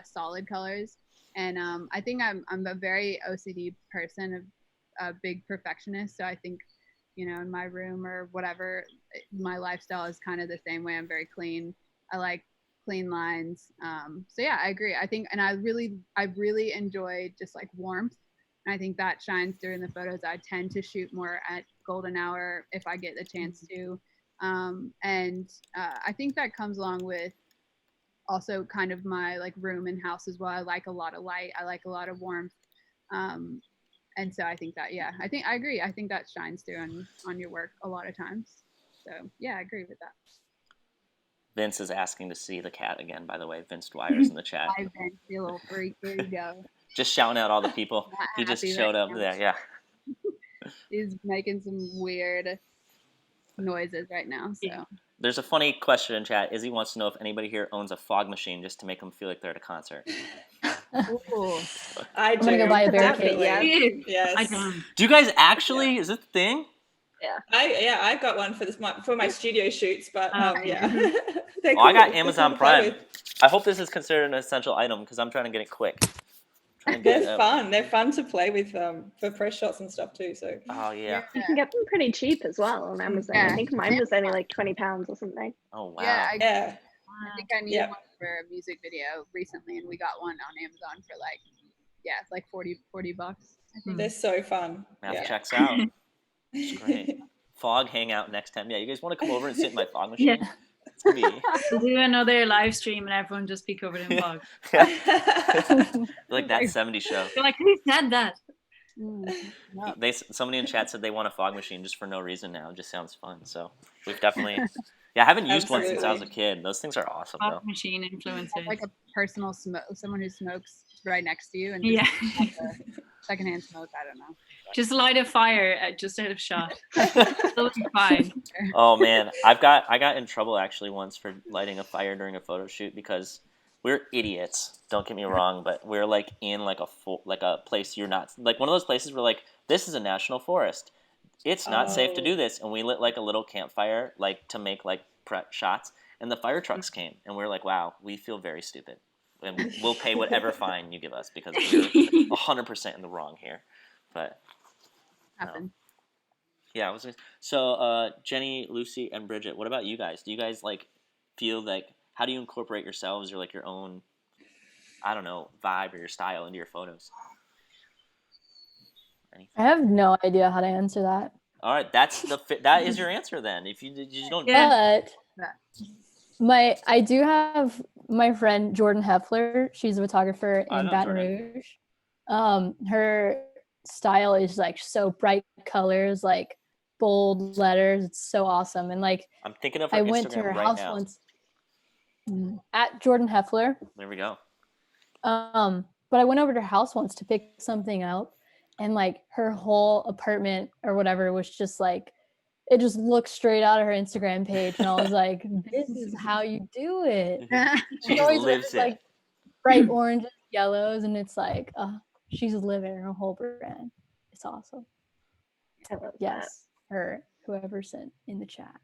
solid colors. And I think I'm a very OCD person, a big perfectionist. So I think, in my room or whatever, my lifestyle is kind of the same way. I'm very clean. I like clean lines. So yeah, I agree. I think, and I really enjoy just like warmth. And I think that shines through in the photos. I tend to shoot more at golden hour if I get the chance to. And I think that comes along with also kind of my like room and house as well. I like a lot of light. I like a lot of warmth. And so I think that, I agree. I think that shines through on your work a lot of times. So yeah, I agree with that. Vince is asking to see the cat again, by the way. Vince Dwyer's in the chat. Hi, Vince, you little freak. There you go. Just shouting out all the people. He just showed up there, yeah. He's making some weird noises right now. So there's a funny question in chat. Izzy wants to know if anybody here owns a fog machine just to make them feel like they're at a concert. Ooh. I'm gonna go buy a barricade. Yeah. Yes. Yes. Do you guys actually? Is this the thing? Yeah. I've got one for my studio shoots, but yeah. Well, I got Amazon Prime. I hope this is considered an essential item because I'm trying to get it quick. They're fun. They're fun to play with for press shots and stuff too. So. Oh yeah. You can get them pretty cheap as well on Amazon. Yeah. I think mine was only like £20 or something. Oh wow. Yeah, I think I needed Yeah. one for a music video recently, and we got one on Amazon for like $40 I think. They're so fun. Math checks out. It's great. Fog hangout next time. Yeah, you guys want to come over and sit in my fog machine? Yeah. It's gonna be We'll do another live stream and everyone just be covered in fog. like that 70s show. You're like, who said that? Somebody in chat said they want a fog machine just for no reason now. It just sounds fun. So we've definitely I haven't used one since I was a kid. Those things are awesome though. Fog machine influencers. Like a personal someone who smokes right next to you and Yeah. just have a secondhand smoke. I don't know. Just light a fire just out of shot. It'll be fine. Oh man, I got in trouble actually once for lighting a fire during a photo shoot because we're idiots. Don't get me wrong, but we're like in like a place you're not like one of those places where like this is a national forest. It's not safe to do this, and we lit like a little campfire like to make like prep shots, and the fire trucks came, and we're like, wow, we feel very stupid, and we'll pay whatever fine you give us because we're 100% in the wrong here. But Happened. yeah, so Jenny, Lucy, and Bridget. What about you guys? Do you guys like feel like how do you incorporate yourselves or like your own, I don't know, vibe or your style into your photos? Anything? I have no idea how to answer that. All right, that is your answer then. If you don't, Yeah. But I do have my friend Jordan Heffler. She's a photographer I in know Baton Jordan. Rouge. Her style is like so bright colors, like bold letters. It's so awesome. And like I'm thinking of her I Instagram went to her right house now. once at Jordan Heffler. There we go. But I went over to her house once to pick something up, and like her whole apartment or whatever was just like it just looked straight out of her Instagram page, and I was like, "This is how you do it." She She just always lives wears it. like bright oranges, yellows, and it's like, she's living her whole brand. It's awesome. I love that. Yes, her whoever sent in the chat.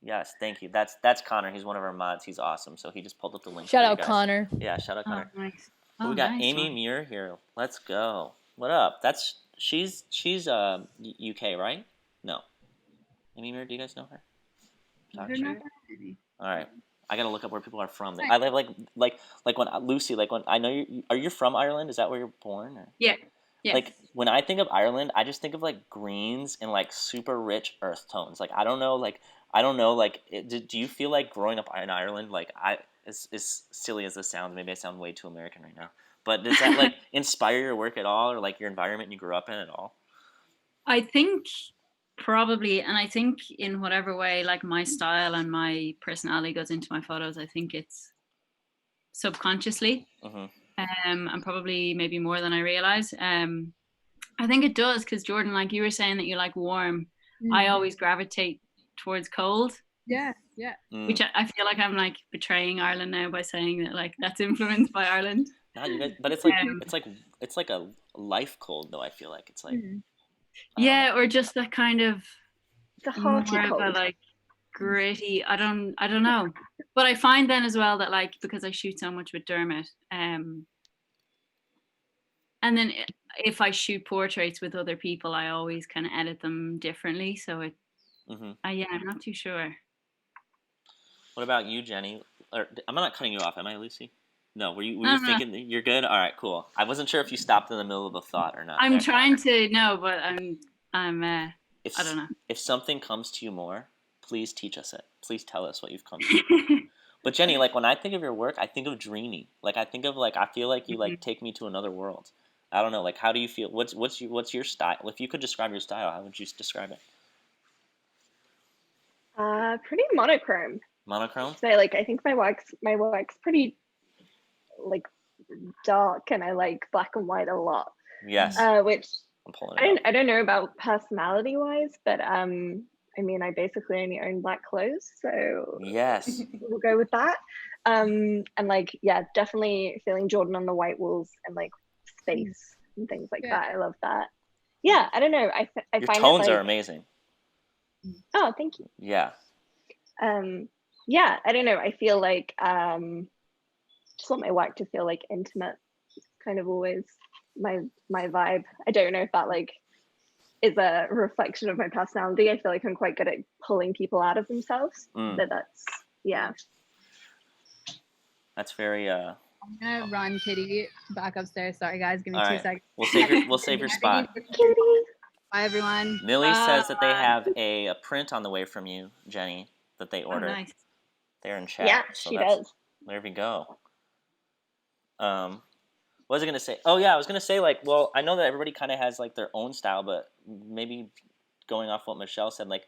Yes, thank you. That's Connor. He's one of our mods. He's awesome. So he just pulled up the link. Shout for you out guys. Connor. Yeah, shout out Oh, Connor. nice. So Oh, we got nice Amy one. Muir here. Let's go. What up? She's UK, right? No. Amy Muir, do you guys know her? They're not that many. All right. I gotta look up where people are from. I live like when Lucy, like when I know are you from Ireland? Is that where you're born? Or? Yeah. Yeah. Like when I think of Ireland, I just think of like greens and like super rich earth tones. Like I don't know. Do you feel like growing up in Ireland? Like as silly as this sounds, maybe I sound way too American right now. But does that like inspire your work at all, or like your environment you grew up in at all? I think probably, and I think in whatever way, like my style and my personality goes into my photos, I think it's subconsciously, and probably maybe more than I realize. I think it does because Jordan, like you were saying that you like warm, I always gravitate towards cold. Yeah. Which I feel like I'm like betraying Ireland now by saying that like that's influenced by Ireland. Not you guys, but it's like a life cold though. I feel like it's like yeah, or just that kind of The hearty more cold. of a like gritty. I don't know, but I find then as well that like because I shoot so much with Dermot, and then if I shoot portraits with other people, I always kind of edit them differently. So it, yeah, I'm not too sure. What about you, Jenny? Or I'm not cutting you off, am I, Lucy? No, were you No. thinking that you're good? All right, cool. I wasn't sure if you stopped in the middle of a thought or not. I'm trying to know, but I'm I don't know. If something comes to you more, please teach us it. Please tell us what you've come to. But Jenny, like when I think of your work, I think of dreamy. Like I think of like I feel like you like take me to another world. I don't know. Like how do you feel? What's your style? If you could describe your style, how would you describe it? Pretty monochrome. Monochrome? So like I think my work's pretty like dark, and I like black and white a lot. Yes. Which I'm pulling it up. I don't know about personality wise, but I mean I basically only own black clothes, so yes, we'll go with that. And like yeah, definitely feeling Jordan on the white walls and like space and things like that. I love that. Yeah, I don't know. I your find tones it, like, are amazing. Oh, thank you. Yeah. Yeah, I don't know. I feel like just want my work to feel like intimate. It's kind of always my vibe. I don't know if that like is a reflection of my personality. I feel like I'm quite good at pulling people out of themselves. But that's very I'm gonna run Kitty back upstairs. Sorry guys, give me 2 seconds. We'll save your spot. Bye everyone. Millie says that they have a print on the way from you, Jenny, that they ordered. Oh, nice. They're in chat. Yeah, so she does. There we go. What was I gonna say? Oh yeah, I was gonna say like, well, I know that everybody kind of has like their own style, but maybe going off what Michelle said, like,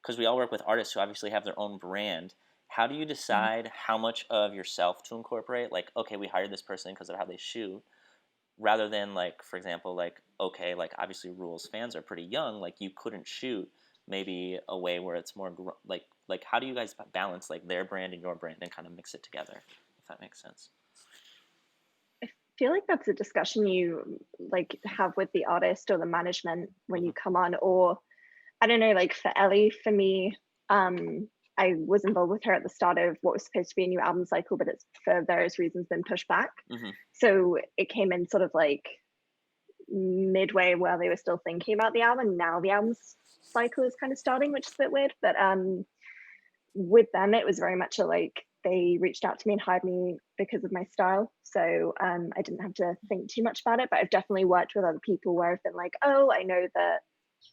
because we all work with artists who obviously have their own brand. How do you decide how much of yourself to incorporate? Like, okay, we hired this person because of how they shoot, rather than like, for example, like, okay, like obviously Rules fans are pretty young, like you couldn't shoot maybe a way where it's more like how do you guys balance like their brand and your brand and kind of mix it together, That makes sense. I feel like that's a discussion you like have with the artist or the management when you come on, or I don't know, like for Ellie, for me, I was involved with her at the start of what was supposed to be a new album cycle, but it's for various reasons been pushed back. So it came in sort of like midway where they were still thinking about the album, and now the album cycle is kind of starting, which is a bit weird. But with them, it was very much a like they reached out to me and hired me because of my style. So I didn't have to think too much about it. But I've definitely worked with other people where I've been like, oh, I know that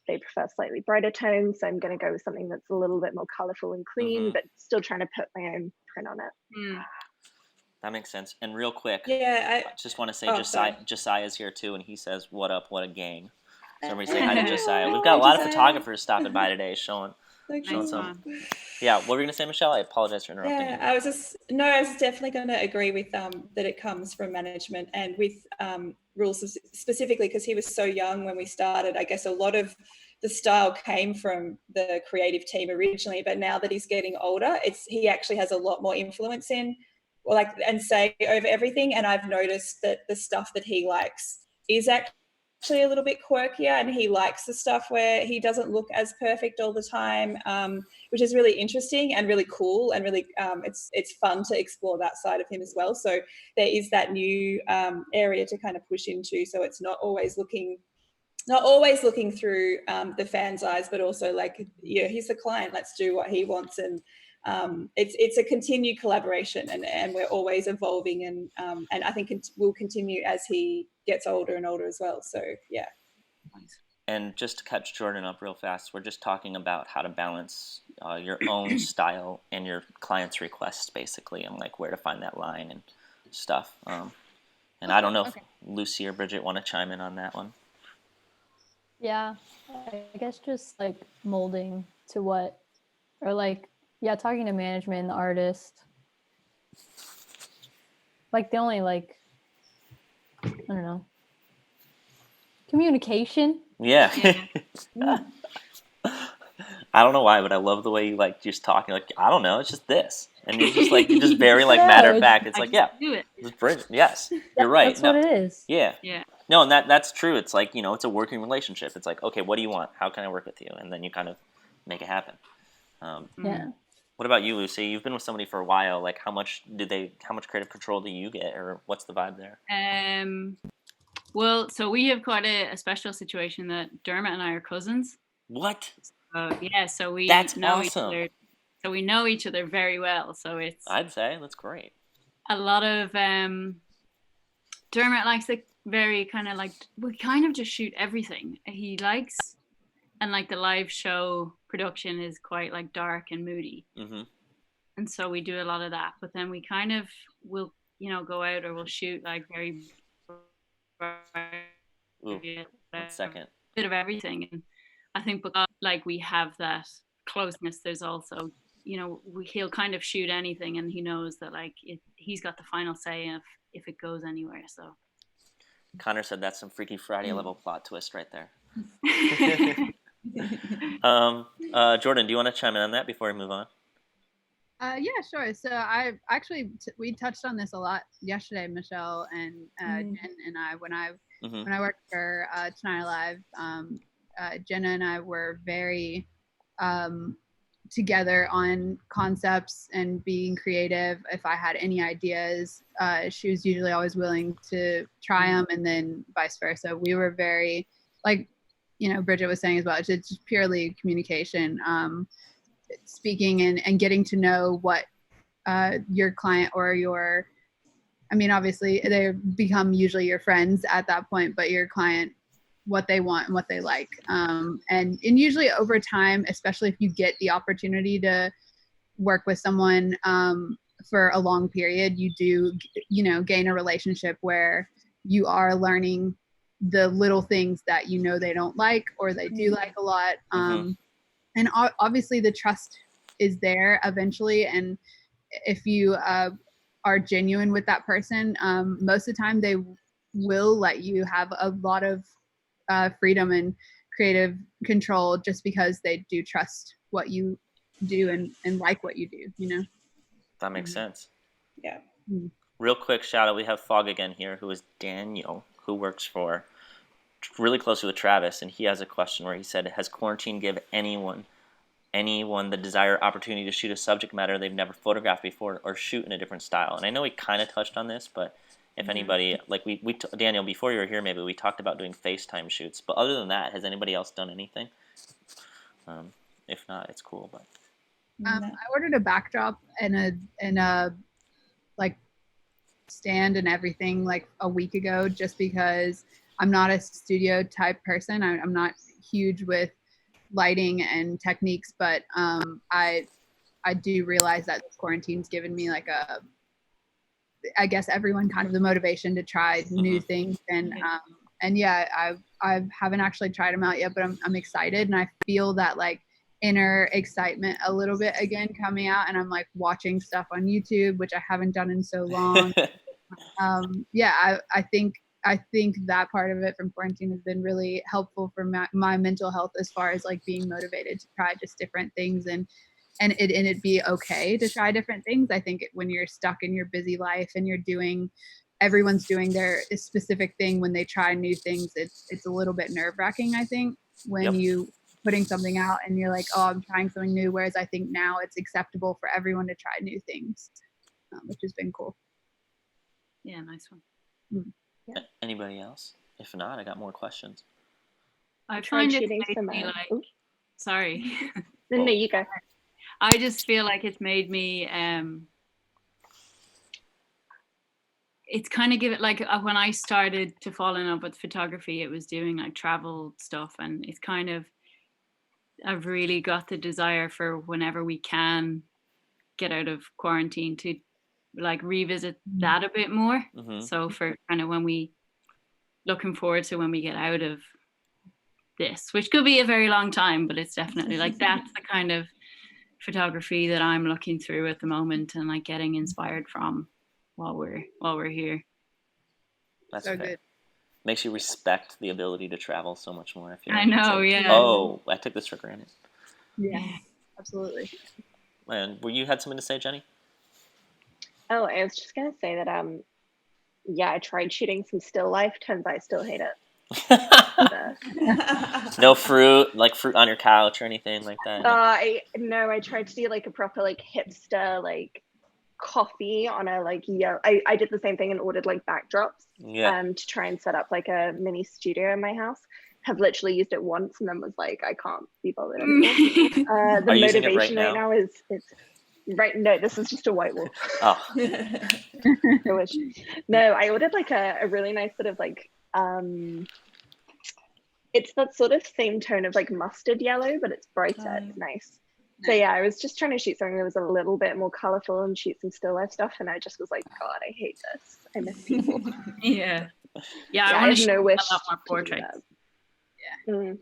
they prefer slightly brighter tones, so I'm going to go with something that's a little bit more colorful and clean, but still trying to put my own print on it. That makes sense. And real quick, I just want to say sorry. Josiah's here too, and he says, "What up? What a gang!" So everybody say hi to Josiah. We've got a lot of photographers stopping by today, showing some. Yeah, what were you gonna say, Michelle? I apologize for interrupting you. I was definitely going to agree with that it comes from management and with rules specifically because he was so young when we started. I guess a lot of the style came from the creative team originally, but now that he's getting older, he actually has a lot more influence in, or like, and say over everything. And I've noticed that the stuff that he likes is actually a little bit quirkier, and he likes the stuff where he doesn't look as perfect all the time, which is really interesting and really cool, and really it's fun to explore that side of him as well. So there is that new area to kind of push into, so it's not always looking through the fans' eyes, but also like, he's the client, let's do what he wants. And it's a continued collaboration, and we're always evolving, and I think we'll continue as he gets older and older as well. So yeah. And just to catch Jordan up real fast, we're just talking about how to balance your own style and your client's requests, basically, and like where to find that line and stuff. And I don't know if Lucy or Bridget want to chime in on that one. Yeah, I guess just like molding to what, or like, talking to management and the artist. Like the only like, I don't know, communication. Yeah. I don't know why, but I love the way you like just talking. Like, I don't know, it's just this, and you're just like very like matter of fact. It's like, yeah, it's brilliant. Yes, you're right. That's what it is. Yeah. No, and that's true. It's like, it's a working relationship. It's like, okay, what do you want? How can I work with you? And then you kind of make it happen. What about you, Lucy? You've been with somebody for a while. Like, how much creative control do you get, or what's the vibe there? Well, so we have quite a special situation that Dermot and I are cousins. What? So we That's know awesome. each other. So we know each other very well. So I'd say that's great. A lot of Dermot likes the very kind of like, we kind of just shoot everything. He likes, and like the live show production is quite like dark and moody. And so we do a lot of that. But then we kind of will, go out, or we'll shoot like very Ooh, 1 second. Bit of everything. And I think because like we have that closeness, there's also, he'll kind of shoot anything, and he knows that like he's got the final say if it goes anywhere. So Connor said that's some Freaky Friday level plot twist right there. Jordan, do you want to chime in on that before we move on? Yeah, sure. So I actually we touched on this a lot yesterday, Michelle and Jen and I, when I worked for Tonight Alive. Jenna and I were very together on concepts and being creative. If I had any ideas, she was usually always willing to try them, and then vice versa. We were very, like, Bridget was saying as well, it's just purely communication, speaking and getting to know what your client or obviously they become usually your friends at that point, but your client, what they want and what they like. And usually over time, especially if you get the opportunity to work with someone for a long period, you do, gain a relationship where you are learning the little things that they don't like, or they do like a lot. And obviously the trust is there eventually. And if you are genuine with that person, most of the time they will let you have a lot of freedom and creative control, just because they do trust what you do and like what you do, That makes sense. Yeah. Real quick shout out, we have Fog again here, who is Daniel, who works for really closely with Travis, and he has a question where he said, has quarantine give anyone the desired opportunity to shoot a subject matter they've never photographed before or shoot in a different style? And I know we kind of touched on this, but if anybody, like Daniel, before you were here, maybe we talked about doing FaceTime shoots, but other than that, has anybody else done anything? If not, it's cool, but I ordered a backdrop and a like stand and everything like a week ago, just because I'm not a studio type person. I'm not huge with lighting and techniques, but I do realize that quarantine's given me like I guess everyone kind of the motivation to try new things, and yeah, I haven't actually tried them out yet, but I'm excited, and I feel that like inner excitement a little bit again coming out, and I'm like watching stuff on YouTube, which I haven't done in so long. Yeah, I think that part of it from quarantine has been really helpful for my mental health, as far as like being motivated to try just different things and it be okay to try different things. I think when you're stuck in your busy life and everyone's doing their specific thing, when they try new things, it's a little bit nerve-wracking, I think, when you putting something out and you're like, oh, I'm trying something new, whereas I think now it's acceptable for everyone to try new things, which has been cool. Yeah, nice one. Yeah. Anybody else? If not, I got more questions. I find it made me like, sorry. No, you go. I just feel like it's made me it's kind of given like when I started to fall in love with photography, it was doing like travel stuff, and it's kind of, I've really got the desire for whenever we can get out of quarantine to like revisit that a bit more. So for kind of looking forward to when we get out of this, which could be a very long time, but it's definitely like that's the kind of photography that I'm looking through at the moment and like getting inspired from while we're here. That's so good. Makes you respect the ability to travel so much more. I know, yeah. Oh, I took this for granted. Yeah, absolutely. And you had something to say, Jenny? Oh, I was just gonna say that I tried shooting some still life. Turns out I still hate it. No fruit on your couch or anything like that? I tried to do like a proper like hipster like coffee on a like I did the same thing and ordered like backdrops to try and set up like a mini studio in my house. Have literally used it once and then was like, I can't be bothered anymore. The motivation right now is no, this is just a white wall. Oh. I wish. No, I ordered like a really nice sort of like it's that sort of same tone of like mustard yellow, but it's brighter. It's nice. So yeah, I was just trying to shoot something that was a little bit more colorful and shoot some still life stuff, and I just was like, God, I hate this. I miss people. Yeah, I want to shoot a lot more portraits. Yeah.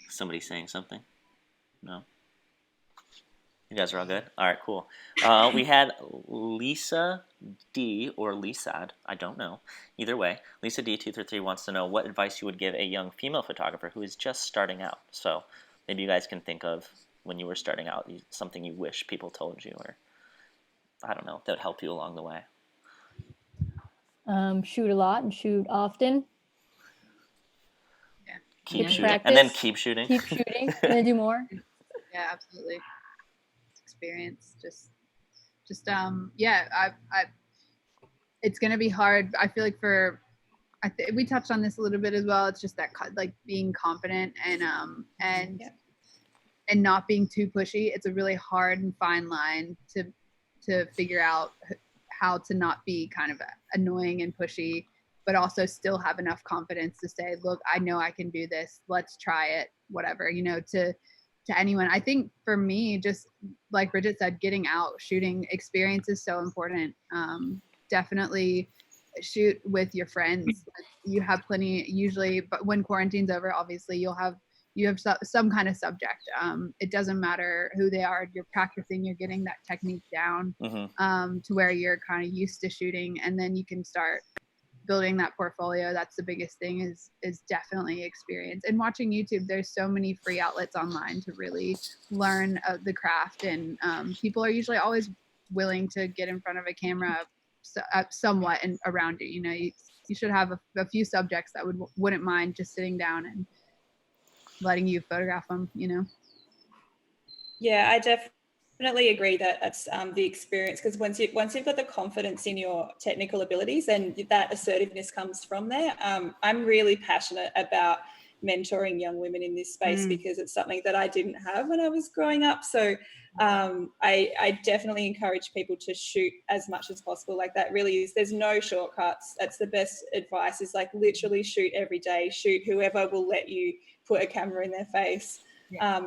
Somebody saying something? No. You guys are all good? All right, cool. We had Lisa D, or Lisad, I don't know. Either way, Lisa D233 wants to know what advice you would give a young female photographer who is just starting out. So maybe you guys can think of when you were starting out, something you wish people told you, or I don't know, that would help you along the way. Shoot a lot and shoot often. Yeah. Keep shooting. Practice. And then keep shooting. Keep shooting and then do more. Yeah, absolutely. Experience. Just I it's gonna be hard. I feel like we touched on this a little bit as well. It's just that like being confident and not being too pushy. It's a really hard and fine line to figure out how to not be kind of annoying and pushy, but also still have enough confidence to say, look, I know I can do this. Let's try it. Whatever, to anyone. I think for me, just like Bridget said, getting out, shooting experience is so important. Definitely shoot with your friends. You have plenty usually, but when quarantine's over, obviously you have some kind of subject. It doesn't matter who they are. You're practicing, you're getting that technique down to where you're kind of used to shooting, and then you can start building that portfolio. That's the biggest thing is definitely experience. And watching YouTube, there's so many free outlets online to really learn the craft, and people are usually always willing to get in front of a camera somewhat and around you. You know, you should have a few subjects that wouldn't mind just sitting down and letting you photograph them, you know? Yeah, I definitely agree that that's the experience, because once you've got the confidence in your technical abilities, and that assertiveness comes from there. I'm really passionate about mentoring young women in this space because it's something that I didn't have when I was growing up. So I definitely encourage people to shoot as much as possible. Like, that really is, there's no shortcuts. That's the best advice, is like literally shoot every day, shoot whoever will let you put a camera in their face.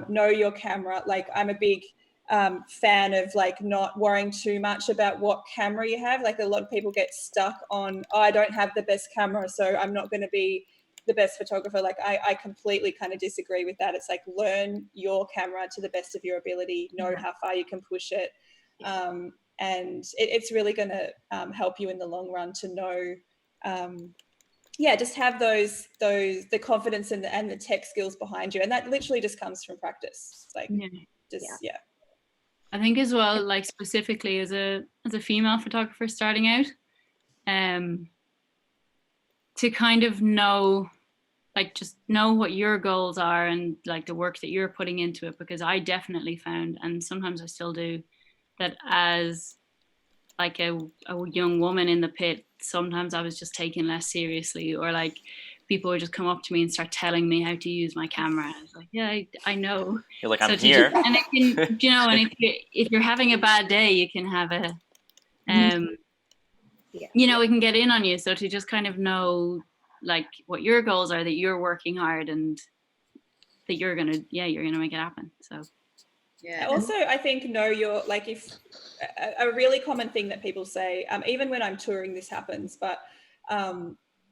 Know your camera. Like, I'm a big fan of like not worrying too much about what camera you have. Like, a lot of people get stuck on, oh, I don't have the best camera, so I'm not going to be the best photographer. Like, I completely kind of disagree with that. It's like, learn your camera to the best of your ability, know how far you can push it, and it's really going to help you in the long run to know just have the confidence and the tech skills behind you, and that literally just comes from practice. Like, I think as well, like specifically as a female photographer starting out, to kind of know, like, just know what your goals are and like the work that you're putting into it, because I definitely found, and sometimes I still do, that as like a young woman in the pit, sometimes I was just taken less seriously, or like people would just come up to me and start telling me how to use my camera. I was like, yeah, I know. You're like, I'm here. And it can, you know, and if you're having a bad day, you can have a, you know, it can get in on you. So to just kind of know like what your goals are, that you're working hard and that you're gonna make it happen. So. Yeah. Also, I think know your, like, if a really common thing that people say, even when I'm touring, this happens, but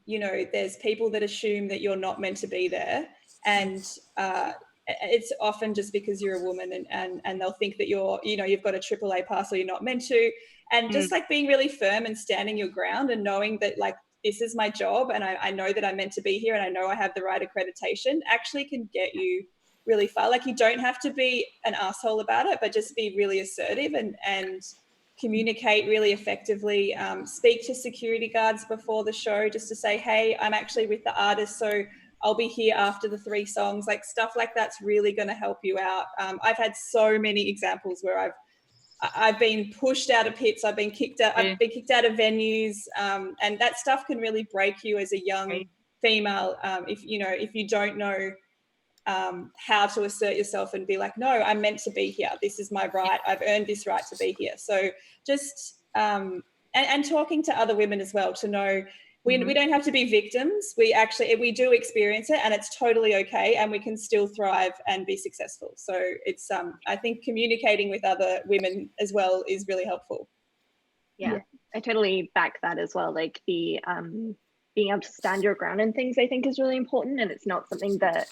you know, there's people that assume that you're not meant to be there, and it's often just because you're a woman, and they'll think that you've got a AAA pass, or you're not meant to, and just like being really firm and standing your ground and knowing that like, this is my job, and I know that I'm meant to be here, and I know I have the right accreditation, actually can get you really far. Like, you don't have to be an asshole about it, but just be really assertive and communicate really effectively. Speak to security guards before the show just to say, hey, I'm actually with the artist, so I'll be here after the 3 songs. Like, stuff like that's really going to help you out. I've had so many examples where I've been pushed out of pits, I've been kicked out of venues, and that stuff can really break you as a young female, if you don't know how to assert yourself and be like, no, I'm meant to be here. This is my right. I've earned this right to be here. So just and talking to other women as well, to know we don't have to be victims. We do experience it, and it's totally okay, and we can still thrive and be successful. So it's I think communicating with other women as well is really helpful. Yeah, I totally back that as well. Like, the being able to stand your ground and things, I think, is really important, and it's not something that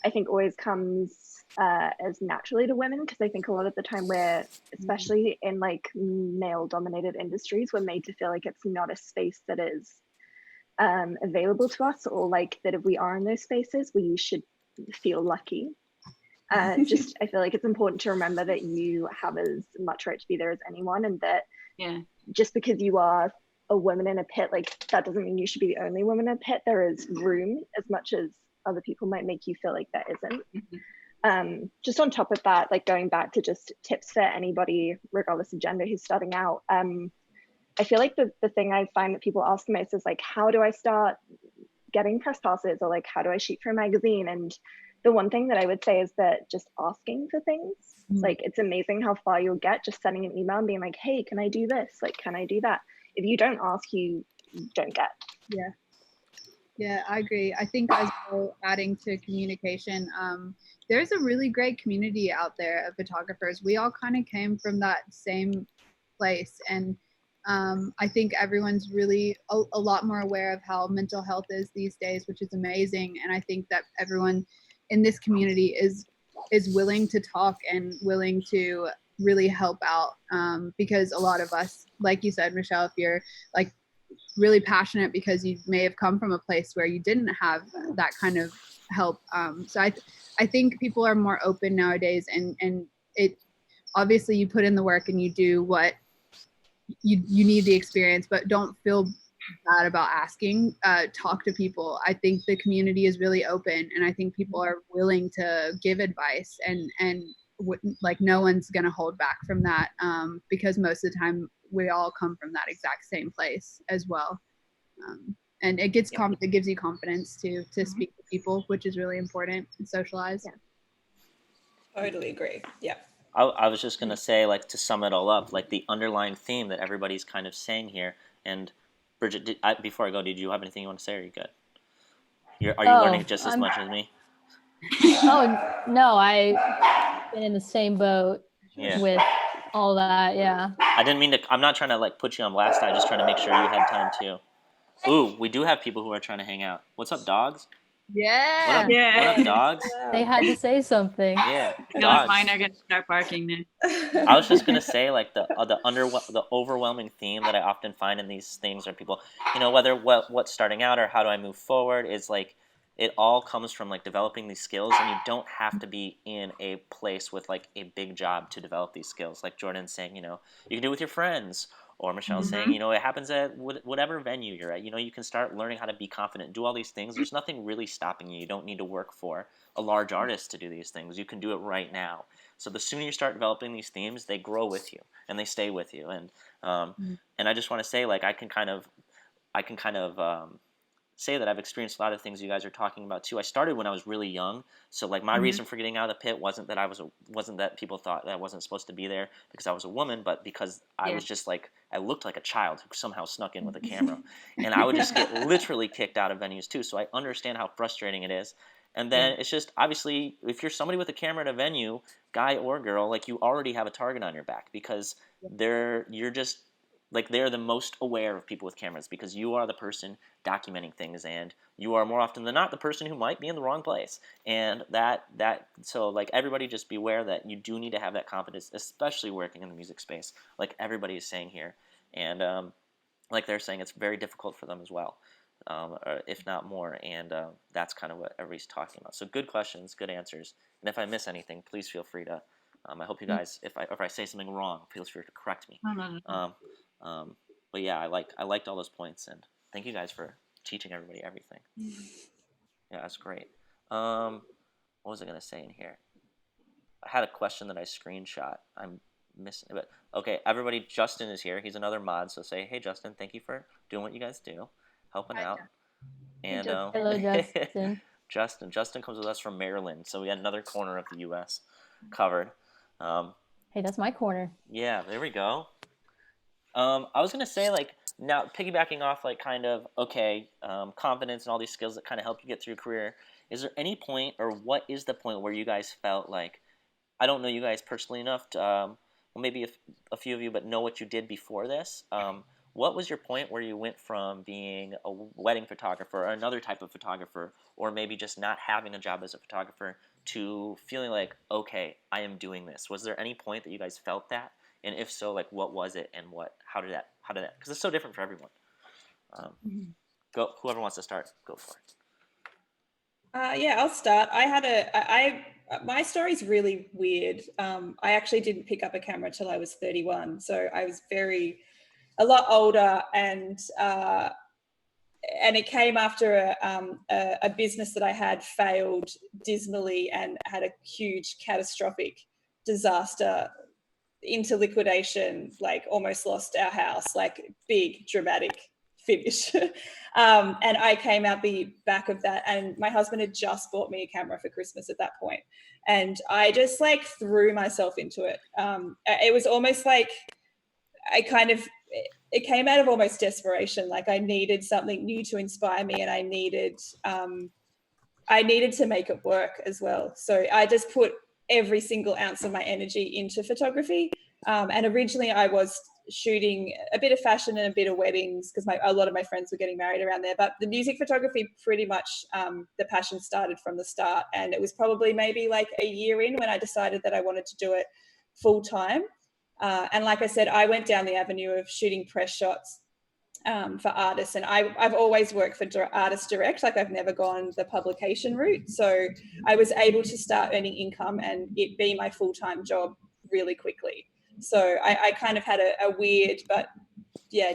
I think always comes as naturally to women, because I think a lot of the time we're, especially in like male dominated industries, we're made to feel like it's not a space that is available to us, or like that if we are in those spaces, we should feel lucky. I feel like it's important to remember that you have as much right to be there as anyone, and that just because you are a woman in a pit, like, that doesn't mean you should be the only woman in a pit. There is room, as much as other people might make you feel like there isn't. Just on top of that, like, going back to just tips for anybody, regardless of gender, who's starting out, I feel like the thing I find that people ask the most is like, how do I start getting press passes, or like, how do I shoot for a magazine? And the one thing that I would say is that just asking for things, like, it's amazing how far you'll get just sending an email and being like, hey, can I do this? Like, can I do that? If you don't ask, you don't get. Yeah, I agree. I think as well, adding to communication, there's a really great community out there of photographers. We all kind of came from that same place, and I think everyone's really a lot more aware of how mental health is these days, which is amazing. And I think that everyone in this community is willing to talk and willing to really help out, because a lot of us, like you said, Michelle, if you're like really passionate because you may have come from a place where you didn't have that kind of help. So I think people are more open nowadays, and obviously you put in the work and you do what you need the experience, but don't feel bad about asking. Talk to people. I think the community is really open, and I think people are willing to give advice, and like no one's gonna hold back from that, because most of the time we all come from that exact same place as well. And it gets it gives you confidence to speak to people, which is really important, and socialize. Totally agree. Yeah. I was just gonna say, like, to sum it all up, like the underlying theme that everybody's kind of saying here. And Bridget, before I go, did you have anything you want to say, or are you good? Are you learning just as much as me? Oh no, I've been in the same boat with all that. Yeah. I didn't mean to. I'm not trying to like put you on blast. I'm just trying to make sure you had time too. Ooh, we do have people who are trying to hang out. What's up, dogs? Yeah. What up, dogs? They had to say something. Yeah, dogs. Mine are gonna start barking now. I was just gonna say, like, the overwhelming theme that I often find in these things are people, whether what's starting out or how do I move forward, is like it all comes from like developing these skills, and you don't have to be in a place with like a big job to develop these skills. Like Jordan's saying, you can do it with your friends. Or Michelle's saying, it happens at whatever venue you're at. You can start learning how to be confident, do all these things. There's nothing really stopping you. You don't need to work for a large artist to do these things. You can do it right now. So the sooner you start developing these themes, they grow with you and they stay with you. And I just want to say, like, I can kind of say that I've experienced a lot of things you guys are talking about too. I started when I was really young, so like my reason for getting out of the pit wasn't that people thought that I wasn't supposed to be there because I was a woman, but because I was just like, I looked like a child who somehow snuck in with a camera, and I would just get literally kicked out of venues too. So I understand how frustrating it is. And then it's just, obviously, if you're somebody with a camera at a venue, guy or girl, like, you already have a target on your back because they're the most aware of people with cameras because you are the person documenting things, and you are more often than not the person who might be in the wrong place. And so like, everybody just beware that you do need to have that confidence, especially working in the music space, like everybody is saying here. And like they're saying, it's very difficult for them as well, if not more. And that's kind of what everybody's talking about. So good questions, good answers. And if I miss anything, please feel free to, I hope you guys, if I say something wrong, feel free to correct me. But yeah, I liked all those points, and thank you guys for teaching everybody everything. Yeah, that's great. What was I gonna say in here? I had a question that I screenshot. I'm missing, but okay, everybody. Justin is here. He's another mod, so say, hey, Justin, thank you for doing what you guys do, helping out. And hello, Justin. Justin comes with us from Maryland, so we had another corner of the U.S. covered. Hey, that's my corner. Yeah, there we go. I was gonna say, like, now piggybacking off, like, kind of, confidence and all these skills that kind of help you get through your career. Is there any point, or what is the point where you guys felt like, I don't know you guys personally enough to, well, maybe a few of you, but know what you did before this. What was your point where you went from being a wedding photographer or another type of photographer, or maybe just not having a job as a photographer, to feeling like, okay, I am doing this? Was there any point that you guys felt that? And if so, like, what was it, and how did that, because it's so different for everyone. Go, whoever wants to start, go for it. Yeah, I'll start. My story's really weird. I actually didn't pick up a camera till I was 31. So I was a lot older, and it came after a business that I had failed dismally and had a huge catastrophic disaster into liquidation, like almost lost our house, like big dramatic finish. And I came out the back of that, and my husband had just bought me a camera for Christmas at that point, and I just like threw myself into it. It was almost like it came out of almost desperation. Like, I needed something new to inspire me, and I needed to make it work as well. So I just put every single ounce of my energy into photography. And originally I was shooting a bit of fashion and a bit of weddings because a lot of my friends were getting married around there. But the music photography, pretty much the passion started from the start. And it was probably maybe like a year in when I decided that I wanted to do it full time. And like I said, I went down the avenue of shooting press shots for artists, and I've always worked for artists direct. Like, I've never gone the publication route, so I was able to start earning income and it be my full-time job really quickly. So I kind of had a weird but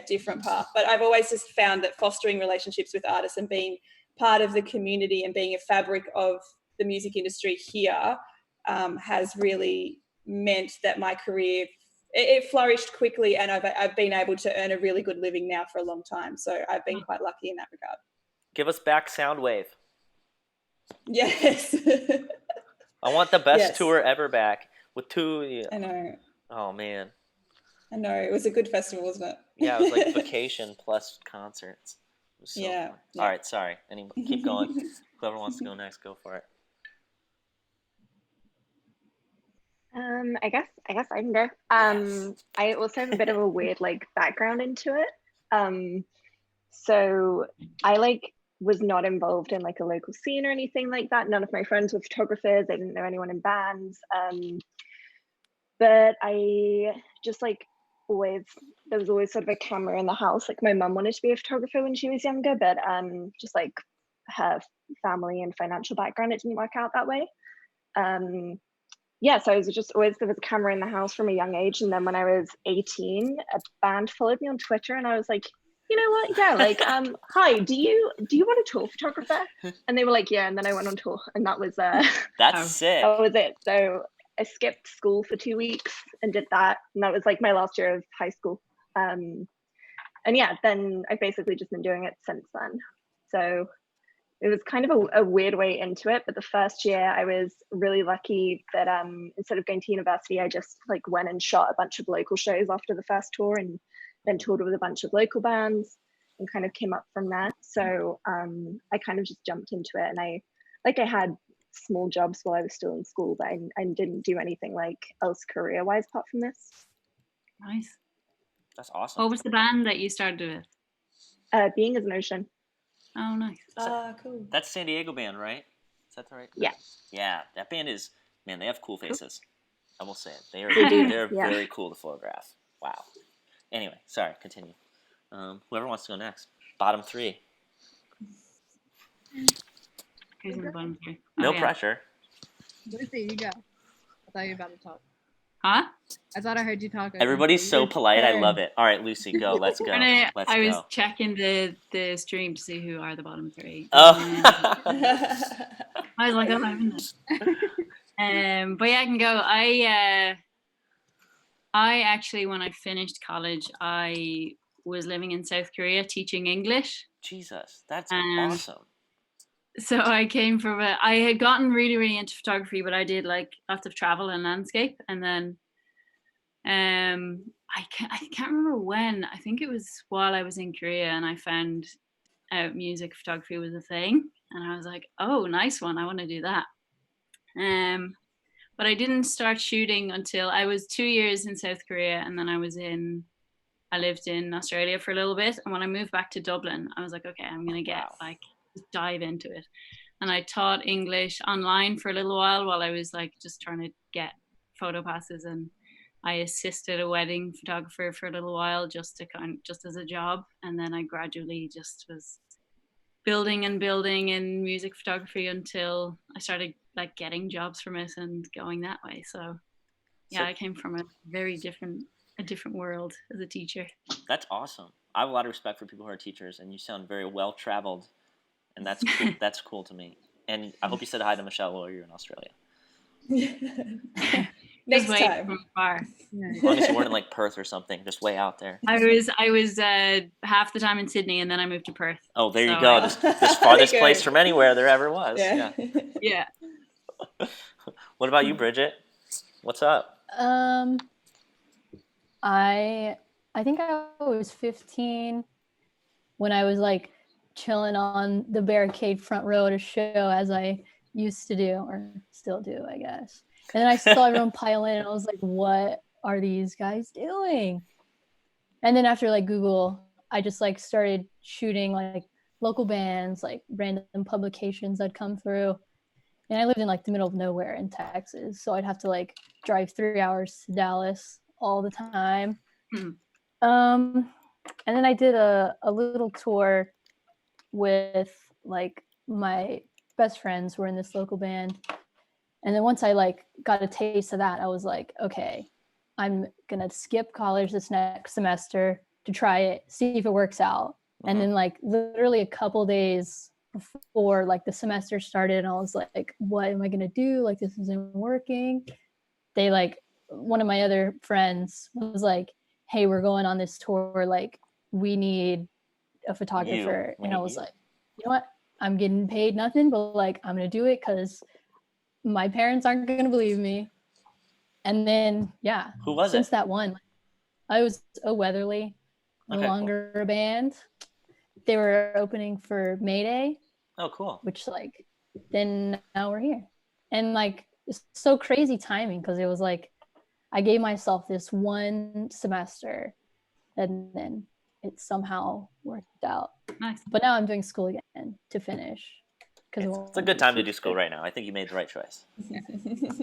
different path. But I've always just found that fostering relationships with artists and being part of the community and being a fabric of the music industry here has really meant that my career, it flourished quickly, and I've been able to earn a really good living now for a long time. So I've been quite lucky in that regard. Give us back Soundwave. Yes. I want the best tour ever back with two. I know. Oh man. I know. It was a good festival, wasn't it? Yeah, it was like vacation plus concerts. It was so fun. All right, sorry. Keep going. Whoever wants to go next, go for it. I guess I can go. Yes. I also have a bit of a weird like background into it. So I was not involved in like a local scene or anything like that. None of my friends were photographers. I didn't know anyone in bands. But I just there was always sort of a camera in the house. Like my mum wanted to be a photographer when she was younger, but just like her family and financial background, it didn't work out that way. So I was just always, there was a camera in the house from a young age. And then when I was 18, a band followed me on Twitter, and I was like, you know what? Yeah, like, hi, do you want a tour photographer? And they were like, yeah. And then I went on tour, and that was that's sick. That was it. So I skipped school for 2 weeks and did that, and that was like my last year of high school. And then I've basically just been doing it since then. So it was kind of a weird way into it, but the first year I was really lucky that instead of going to university, I just like went and shot a bunch of local shows after the first tour, and then toured with a bunch of local bands and kind of came up from that. So I kind of just jumped into it, and I had small jobs while I was still in school, but I didn't do anything like else career-wise apart from this. Nice. That's awesome. What was the band that you started with? Being as an Ocean. Oh, nice. Cool. That's San Diego band, right? Is that the right? Yeah. Yeah, that band is, man, they have cool faces. I will say it. They're very cool to photograph. Wow. Anyway, sorry, continue. Whoever wants to go next. Bottom three. Who's in the bottom three? No pressure. Lucy, you go. I thought you were about to talk. Huh? I thought I heard you talk. Everybody's so polite. I love it. All right, Lucy, go. Let's go. I was checking the stream to see who are the bottom three. Oh. I was like, oh, I'm in this. But yeah, I can go. I actually, when I finished college, I was living in South Korea teaching English. Jesus, that's awesome. So I came from I had gotten really, really into photography, but I did like lots of travel and landscape. And then I can't remember when. I think it was while I was in Korea, and I found out music photography was a thing. And I was like, oh, nice one. I want to do that. But I didn't start shooting until I was 2 years in South Korea, and then I lived in Australia for a little bit. And when I moved back to Dublin, I was like, okay, I'm going to just dive into it. And I taught English online for a little while I was like just trying to get photo passes, and I assisted a wedding photographer for a little while just as a job. And then I gradually just was building in music photography until I started like getting jobs from it and going that way. So I came from a very different world as a teacher. That's awesome. I have a lot of respect for people who are teachers, and you sound very well traveled, and that's cool. That's cool to me. And I hope you said hi to Michelle while you're in Australia. Next time. From far. As long as you weren't in like Perth or something, just way out there. I was half the time in Sydney, and then I moved to Perth. Oh, there you go. This farthest place from anywhere there ever was. Yeah. What about you, Bridget? What's up? I think I was 15 when I was like chilling on the barricade front row at a show, as I used to do, or still do, I guess. And then I saw everyone pile in, and I was like, what are these guys doing? And then after like Google, I just like started shooting like local bands, like random publications that come through. And I lived in like the middle of nowhere in Texas, so I'd have to like drive 3 hours to Dallas all the time. And then I did a little tour with like my best friends were in this local band, And then once I like got a taste of that, I was like, okay, I'm gonna skip college this next semester to try it, see if it works out. And then like literally a couple days before like the semester started, I was like, what am I gonna do? Like this isn't working. They like, one of my other friends was like, hey, we're going on this tour, like we need a photographer. And I was like, you know what, I'm getting paid nothing, but like I'm gonna do it because my parents aren't gonna believe me. And then yeah, Who was since it? that one, I was Weatherly, no longer a band. They were opening for Mayday. Oh, cool. Which like, then now we're here. And like, it's so crazy timing because it was like, I gave myself this one semester and then it somehow worked out. Nice. But now I'm doing school again to finish. It's a good time to do school right now. I think you made the right choice.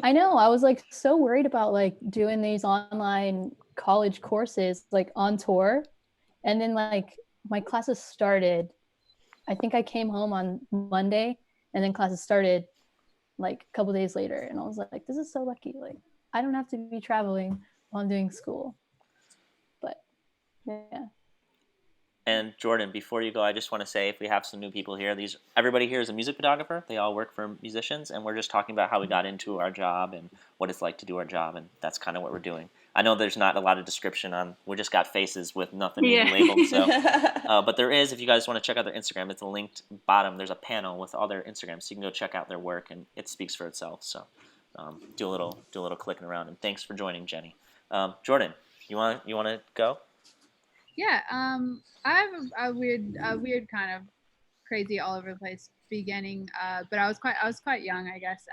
I know. I was like so worried about like doing these online college courses like on tour. And then like my classes started. I think I came home on Monday and then classes started like a couple days later. And I was like, this is so lucky. Like I don't have to be traveling while I'm doing school. But yeah. And Jordan, before you go, I just want to say, if we have some new people here, everybody here is a music photographer. They all work for musicians, and we're just talking about how we got into our job and what it's like to do our job, and that's kind of what we're doing. I know there's not a lot of description on. We just got faces with nothing labeled. So, but there is. If you guys want to check out their Instagram, it's linked bottom. There's a panel with all their Instagrams, so you can go check out their work, and it speaks for itself. So, do a little clicking around. And thanks for joining, Jenny. Jordan, you want to go? Yeah, I have a weird kind of crazy all over the place beginning, but I was quite young, I guess.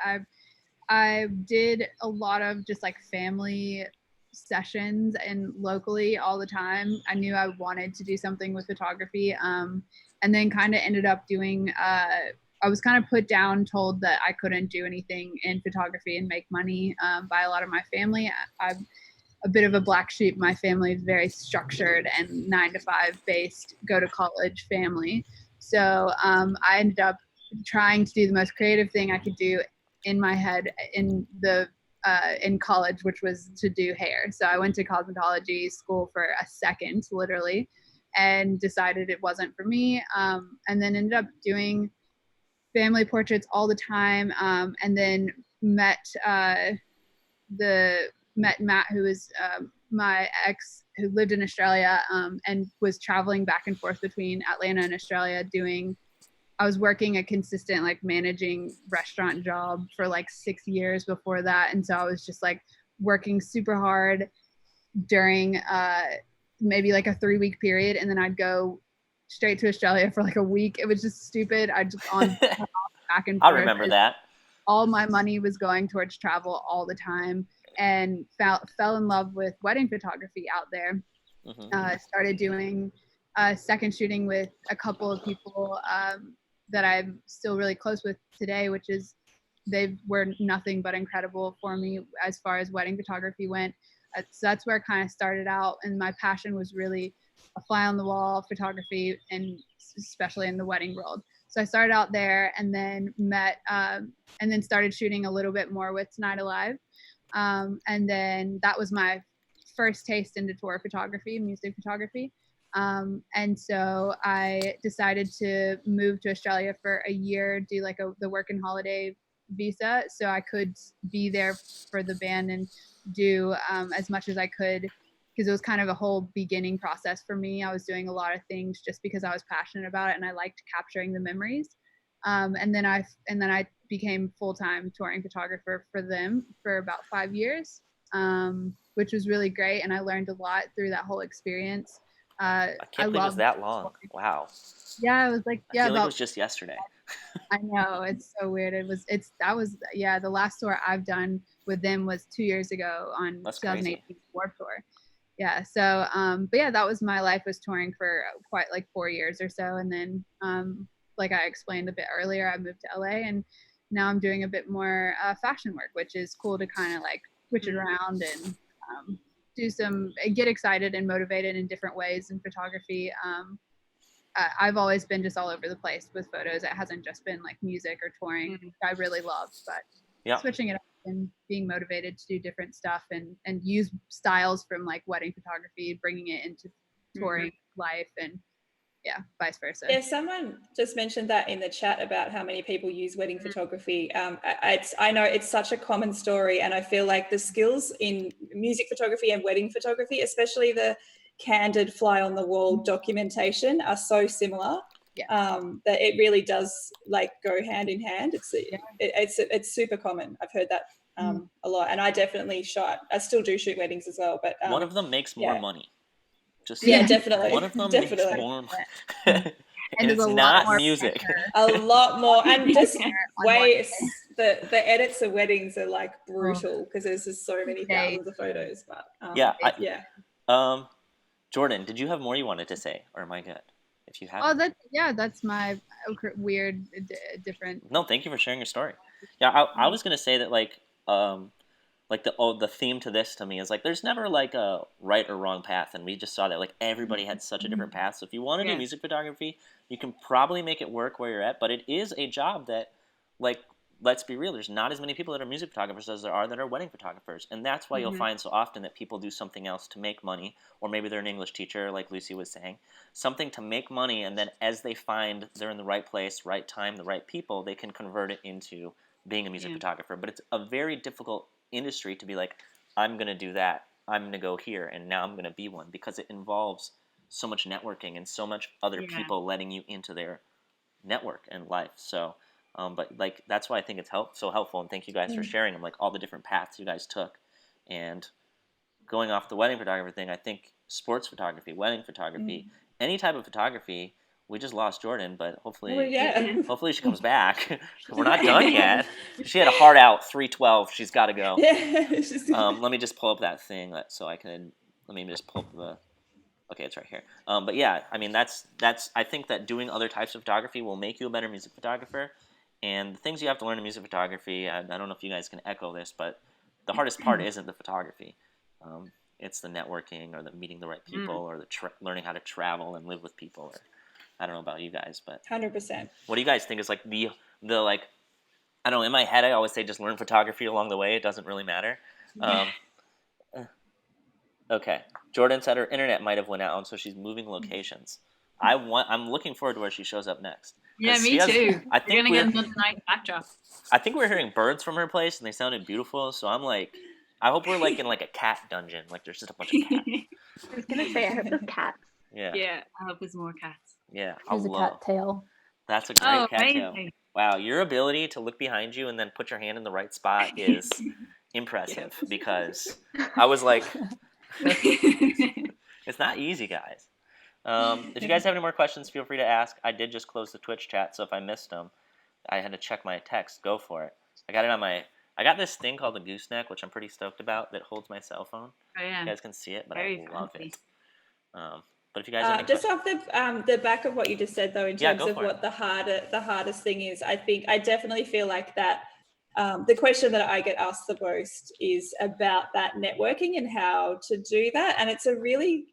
I did a lot of just like family sessions and locally all the time. I knew I wanted to do something with photography, and then kind of ended up doing. I was kind of put down, told that I couldn't do anything in photography and make money by a lot of my family. I've a bit of a black sheep. My family is very structured and 9-to-5 based, go to college family. So I ended up trying to do the most creative thing I could do in my head in college, which was to do hair. So I went to cosmetology school for a second, literally, and decided it wasn't for me. And then ended up doing family portraits all the time. And then met Matt, who was my ex, who lived in Australia and was traveling back and forth between Atlanta and Australia I was working a consistent like managing restaurant job for like 6 years before that. And so I was just like working super hard during maybe like a 3-week period. And then I'd go straight to Australia for like a week. It was just stupid. I just on back and forth. I remember that. All my money was going towards travel all the time. And fell in love with wedding photography out there. Started doing second shooting with a couple of people that I'm still really close with today, which is they were nothing but incredible for me as far as wedding photography went. So that's where I kind of started out, and my passion was really a fly on the wall photography, and especially in the wedding world. So I started out there, and then and then started shooting a little bit more with Tonight Alive. And then that was my first taste into tour photography, music photography. And so I decided to move to Australia for a year, do like the work and holiday visa, so I could be there for the band and do as much as I could, because it was kind of a whole beginning process for me. I was doing a lot of things just because I was passionate about it and I liked capturing the memories. And then I became full-time touring photographer for them for about 5 years, which was really great, and I learned a lot through that whole experience. I can't believe it was that long. Touring. Wow. Yeah, it was like I feel like it was just yesterday. I know, it's so weird. The last tour I've done with them was 2 years ago on 2018 Warped Tour. Yeah, so but yeah, that was my life, was touring for quite like 4 years or so, and then like I explained a bit earlier, I moved to LA, and now I'm doing a bit more fashion work, which is cool to kind of like switch it around and get excited and motivated in different ways in photography. I've always been just all over the place with photos. It hasn't just been like music or touring, which I really loved, but switching it up and being motivated to do different stuff and use styles from like wedding photography, bringing it into touring life, and vice versa. Yeah, someone just mentioned that in the chat about how many people use wedding photography. I know it's such a common story, and I feel like the skills in music photography and wedding photography, especially the candid fly on the wall documentation, are so similar. That it really does like go hand in hand. It's super common. I've heard that a lot, and I still do shoot weddings as well, but one of them makes more money. Definitely. One of them makes more. And it's not music. A lot more, and just way the edits of weddings are like brutal because there's just so many thousands of photos. But Jordan, did you have more you wanted to say, or am I good? If you have, that's my weird different. No, thank you for sharing your story. Yeah, I was gonna say that like the theme to this to me is like there's never like a right or wrong path, and we just saw that like everybody had such a different path. So if you want to do music photography, you can probably make it work where you're at, but it is a job that, like, let's be real, there's not as many people that are music photographers as there are that are wedding photographers, and that's why you'll find so often that people do something else to make money, or maybe they're an English teacher like Lucy was saying, something to make money, and then as they find they're in the right place, right time, the right people, they can convert it into being a music photographer. But it's a very difficult industry to be like, I'm going to do that, I'm going to go here, and now I'm going to be one, because it involves so much networking and so much other people letting you into their network and life. So but like that's why I think it's so helpful, and thank you guys for sharing them, like all the different paths you guys took. And going off the wedding photographer thing, I think sports photography, wedding photography, any type of photography. We just lost Jordan, but hopefully she comes back. We're not done yet. She had a hard out 3:12. She's got to go. Let me just pull up that thing so I can. Let me just pull up the. Okay, it's right here. But yeah, I mean that's. I think that doing other types of photography will make you a better music photographer. And the things you have to learn in music photography, I don't know if you guys can echo this, but the hardest part isn't the photography. It's the networking, or the meeting the right people, or the learning how to travel and live with people. Or I don't know about you guys, but 100%. What do you guys think is like the like? I don't know. In my head, I always say just learn photography along the way. It doesn't really matter. Okay, Jordan said her internet might have went out, and so she's moving locations. I'm looking forward to where she shows up next. Yeah, me too. I think we're gonna get another nice backdrop. I think we're hearing birds from her place, and they sounded beautiful. So I'm like, I hope we're like in like a cat dungeon. Like there's just a bunch of cats. I was gonna say I hope there's cats. Yeah, I hope there's more cats. Yeah, there's a cat tail. That's a great cat tail. Wow, your ability to look behind you and then put your hand in the right spot is impressive. Because I was like, it's not easy, guys. If you guys have any more questions, feel free to ask. I did just close the Twitch chat, so if I missed them, I had to check my text. Go for it. I got this thing called the gooseneck, which I'm pretty stoked about, that holds my cell phone. Oh yeah. You guys can see it, but Very I love fancy. it. But if you guys have any just off the back of what you just said, though, in terms of what the hardest thing is, I think I definitely feel like that. The question that I get asked the most is about that networking and how to do that, and it's a really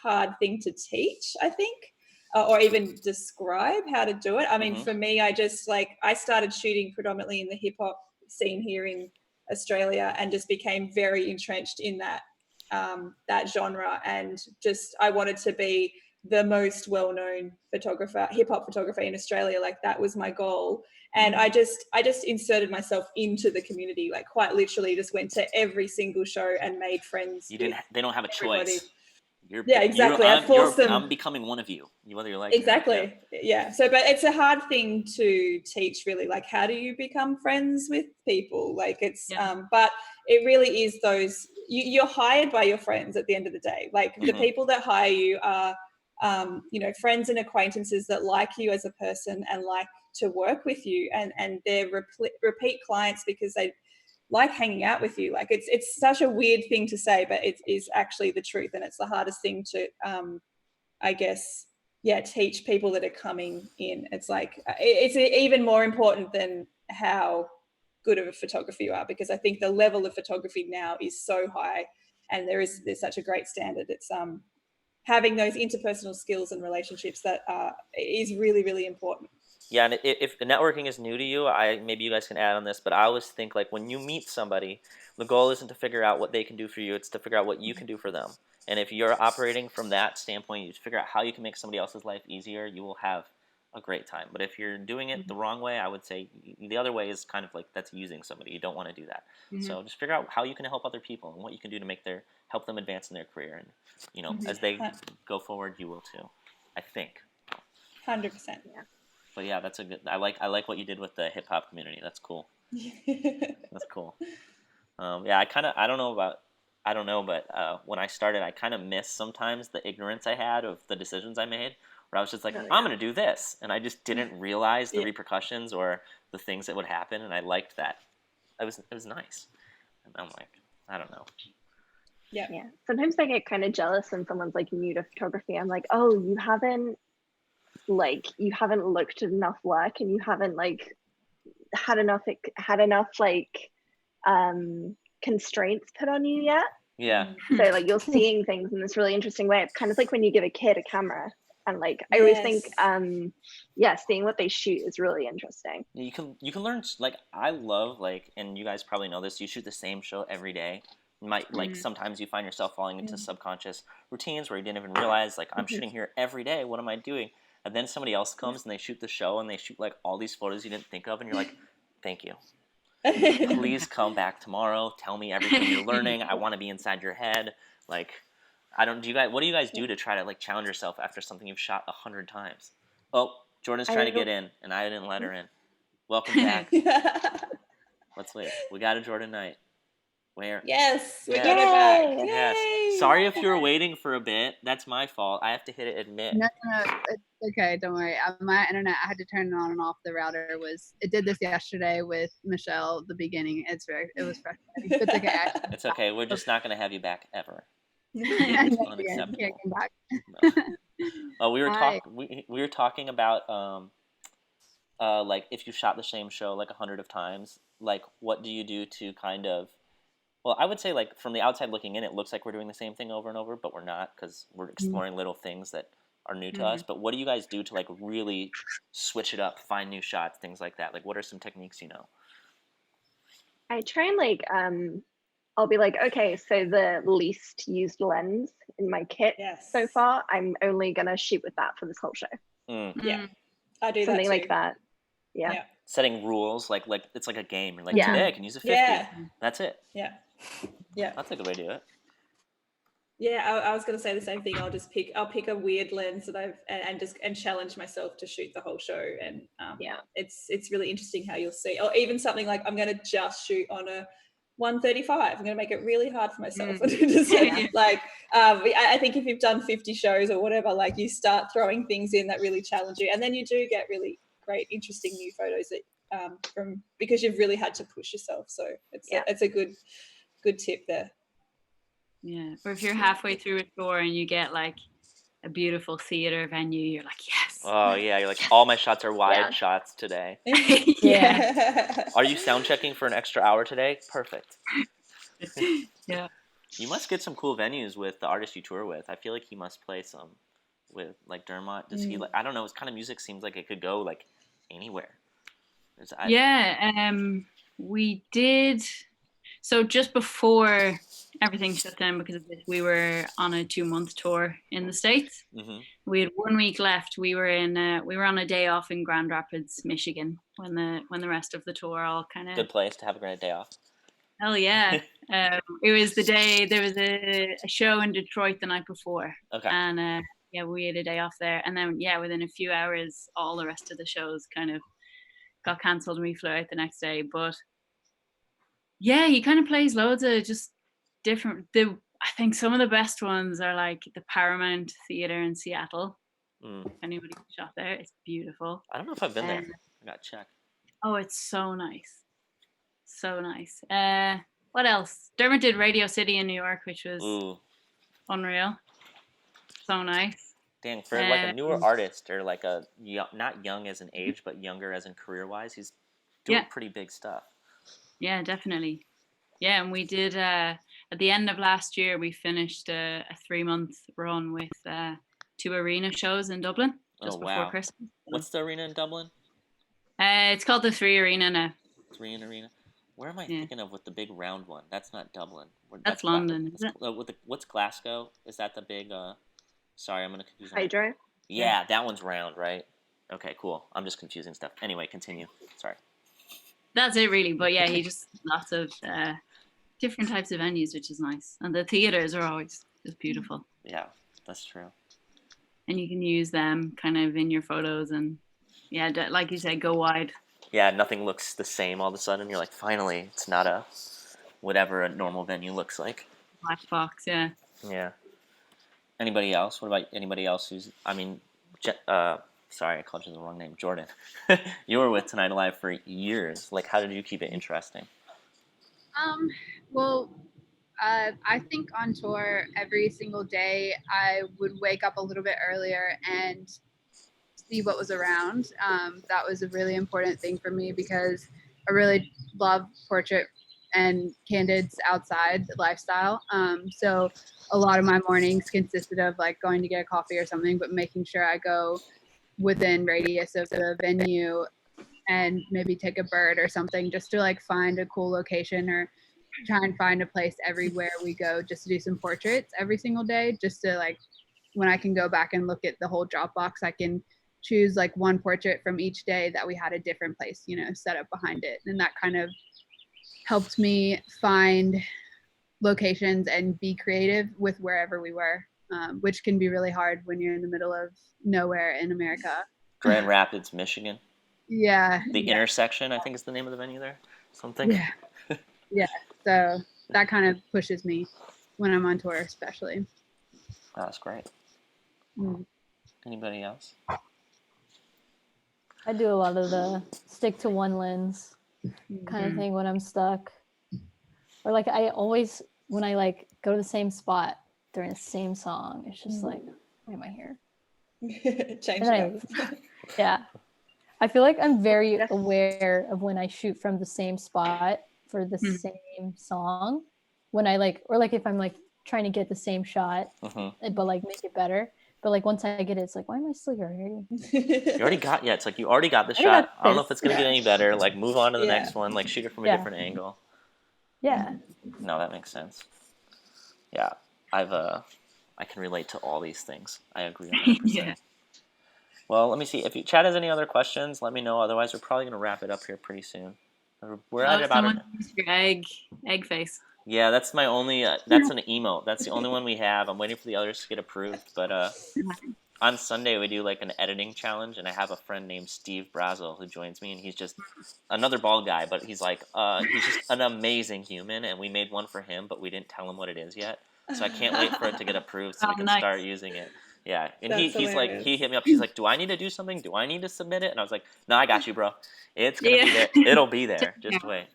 hard thing to teach, I think, or even describe how to do it. I mean, for me, I started shooting predominantly in the hip hop scene here in Australia, and just became very entrenched in that genre, and just I wanted to be the most well-known hip hop photographer in Australia. Like that was my goal, and I just inserted myself into the community, like quite literally just went to every single show and made friends. They don't have a choice. Exactly. I forced them. I'm becoming one of you, whether you like exactly it. Yeah. So, but it's a hard thing to teach, really. Like, how do you become friends with people? Like, it's but it really is those you're hired by your friends at the end of the day. Like the people that hire you are friends and acquaintances that like you as a person and like to work with you, and they're repeat clients because they like hanging out with you. Like it's such a weird thing to say, but it is actually the truth, and it's the hardest thing to I guess teach people that are coming in. It's like it's even more important than how good of a photographer you are, because I think the level of photography now is so high, and there's such a great standard. It's having those interpersonal skills and relationships that is really, really important. Yeah, and if networking is new to you, maybe you guys can add on this, but I always think like when you meet somebody, the goal isn't to figure out what they can do for you; it's to figure out what you can do for them. And if you're operating from that standpoint, you figure out how you can make somebody else's life easier, you will have a great time. But if you're doing it the wrong way, I would say the other way is kind of like that's using somebody. You don't want to do that. So just figure out how you can help other people and what you can do to help them advance in their career. And as they go forward, you will too. I think. 100%. Yeah. But yeah, that's a good. I like what you did with the hip hop community. That's cool. That's cool. Yeah, I don't know, but when I started, I kind of missed sometimes the ignorance I had of the decisions I made. Where I was just like, I'm gonna do this, and I just didn't realize the repercussions or the things that would happen, and I liked that. It was nice. And I'm like, I don't know. Yeah. Sometimes I get kind of jealous when someone's like new to photography. I'm like, oh, you haven't looked at enough work, and you haven't like had enough like constraints put on you yet. Yeah. So like you're seeing things in this really interesting way. It's kind of like when you give a kid a camera, and like I always think seeing what they shoot is really interesting. You can learn, like I love, like, and you guys probably know this, you shoot the same show every day. Like sometimes you find yourself falling into subconscious routines where you didn't even realize, like, I'm shooting here every day, what am I doing? And then somebody else comes and they shoot the show and they shoot like all these photos you didn't think of, and you're like, thank you. Please come back tomorrow. Tell me everything you're learning. I want to be inside your head. Like, what do you guys do to try to like challenge yourself after something you've shot 100 times? Oh, Jordan's trying to get in, and I didn't let her in. Welcome back. Let's wait. We got a Jordan night. Where? Yes, we got it back. Yay! Yes. Sorry if you were waiting for a bit. That's my fault. I have to hit it admit. No, it's okay. Don't worry. My internet, I had to turn it on and off. The router it did this yesterday with Michelle. The beginning, it was frustrating. It's okay. It's okay. We're just not going to have you back ever. It's unacceptable. Back. No. We were talking about like if you shot the same show like 100 of times, like what do you do to kind of, well, I would say like from the outside looking in, it looks like we're doing the same thing over and over, but we're not, because we're exploring little things that are new to us. But what do you guys do to like really switch it up, find new shots, things like that? Like what are some techniques you know? I try and like I'll be like, okay, so the least used lens in my kit so far, I'm only gonna shoot with that for this whole show. Yeah, I do something that like that. Yeah. Setting rules, like it's like a game. You're like, today I can use a 50. That's it. Yeah. That's a good way to do it. Yeah, I was going to say the same thing. I'll pick a weird lens that and challenge myself to shoot the whole show. And it's really interesting how you'll see, or even something like I'm going to just shoot on a 135. I'm going to make it really hard for myself. Like, I think if you've done 50 shows or whatever, like you start throwing things in that really challenge you, and then you do get really great, interesting new photos that because you've really had to push yourself. So it's a good tip there. Yeah, or if you're halfway through a tour and you get like a beautiful theater venue, you're like, yes. Oh yeah, you're like, all my shots are wide shots today. Are you sound checking for an extra hour today? Perfect. Yeah. You must get some cool venues with the artist you tour with. I feel like he must play some with like Dermot. Does he like? I don't know. His kind of music seems like it could go like anywhere. We did. So just before everything shut down because of this, we were on a 2-month tour in the States. We had 1 week left. We were on a day off in Grand Rapids, Michigan, when the rest of the tour all kind of. Good place to have a great day off. Hell yeah. It was the day there was a show in Detroit the night before. Okay. And we had a day off there, and then within a few hours all the rest of the shows kind of got cancelled and we flew out the next day. But yeah, he kind of plays loads of just different. I think some of the best ones are like the Paramount Theater in Seattle. If anybody shot there, it's beautiful. I don't know if I've been there. I gotta check. Oh, it's so nice. So nice. What else? Dermot did Radio City in New York, which was unreal. So nice. Dang, for like a newer artist, or like not young as an age, but younger as in career-wise, he's doing pretty big stuff. Yeah, definitely. Yeah, and we did, at the end of last year, we finished a 3-month run with 2 arena shows in Dublin just before Christmas. What's the arena in Dublin? It's called the 3 Arena now. 3 Arena. Where am I Yeah. thinking of with the big round one? That's not Dublin. That's London, isn't it? What's Glasgow? Is that the big? Sorry, I'm gonna confuse them. Hydro. Yeah, that one's round, right? Okay, cool. I'm just confusing stuff. Anyway, continue. Sorry. That's it, really. But yeah, he just lots of different types of venues, which is nice. And the theaters are always just beautiful. Yeah, that's true. And you can use them kind of in your photos, and yeah, like you said, go wide. Yeah, nothing looks the same all of a sudden. You're like, finally, it's not a whatever a normal venue looks like. Black box, yeah. Yeah. Anybody else? What about anybody else who's? I mean, sorry, I called you the wrong name, Jordan. You were with Tonight Alive for years. Like, how did you keep it interesting? Well, I think on tour every single day I would wake up a little bit earlier and see what was around. That was a really important thing for me because I really love portrait and candids outside lifestyle. So a lot of my mornings consisted of like going to get a coffee or something, but making sure I go within radius of the venue and maybe take a bird or something just to like find a cool location or try and find a place everywhere we go just to do some portraits every single day, just to like when I can go back and look at the whole Dropbox, I can choose like one portrait from each day that we had a different place, set up behind it. And that kind of helped me find locations and be creative with wherever we were, which can be really hard when you're in the middle of nowhere in America. Grand Rapids, Michigan. Yeah. The Intersection, I think is the name of the venue there. Something. Yeah. Yeah. So that kind of pushes me when I'm on tour, especially. Oh, that's great. Anybody else? I do a lot of the stick to one lens kind of thing when I'm stuck. Or like I always, when I like go to the same spot during the same song, it's just like, why am I here? Change it up. Yeah. I feel like I'm very aware of when I shoot from the same spot for the same song. When I like, or like if I'm like trying to get the same shot, but like make it better. But like once I get it, it's like, why am I still here already? You already got, it's like you already got the shot. I don't know if it's going to get any better. Like move on to the next one. Like shoot it from a different angle. Yeah. No, that makes sense. Yeah. I can relate to all these things. I agree 100%. Yeah. Well, let me see. If Chad has any other questions, let me know. Otherwise, we're probably going to wrap it up here pretty soon. We're at about someone use your egg face. Yeah, that's my only. That's an emote. That's the only one we have. I'm waiting for the others to get approved. But on Sunday we do like an editing challenge, and I have a friend named Steve Brazel who joins me, and he's just another bald guy, but he's like he's just an amazing human, and we made one for him, but we didn't tell him what it is yet. So I can't wait for it to get approved so we can start using it. Yeah, and he's like, he hit me up. He's like, "Do I need to do something? Do I need to submit it?" And I was like, "No, I got you, bro. It's gonna be there. It'll be there. Just wait."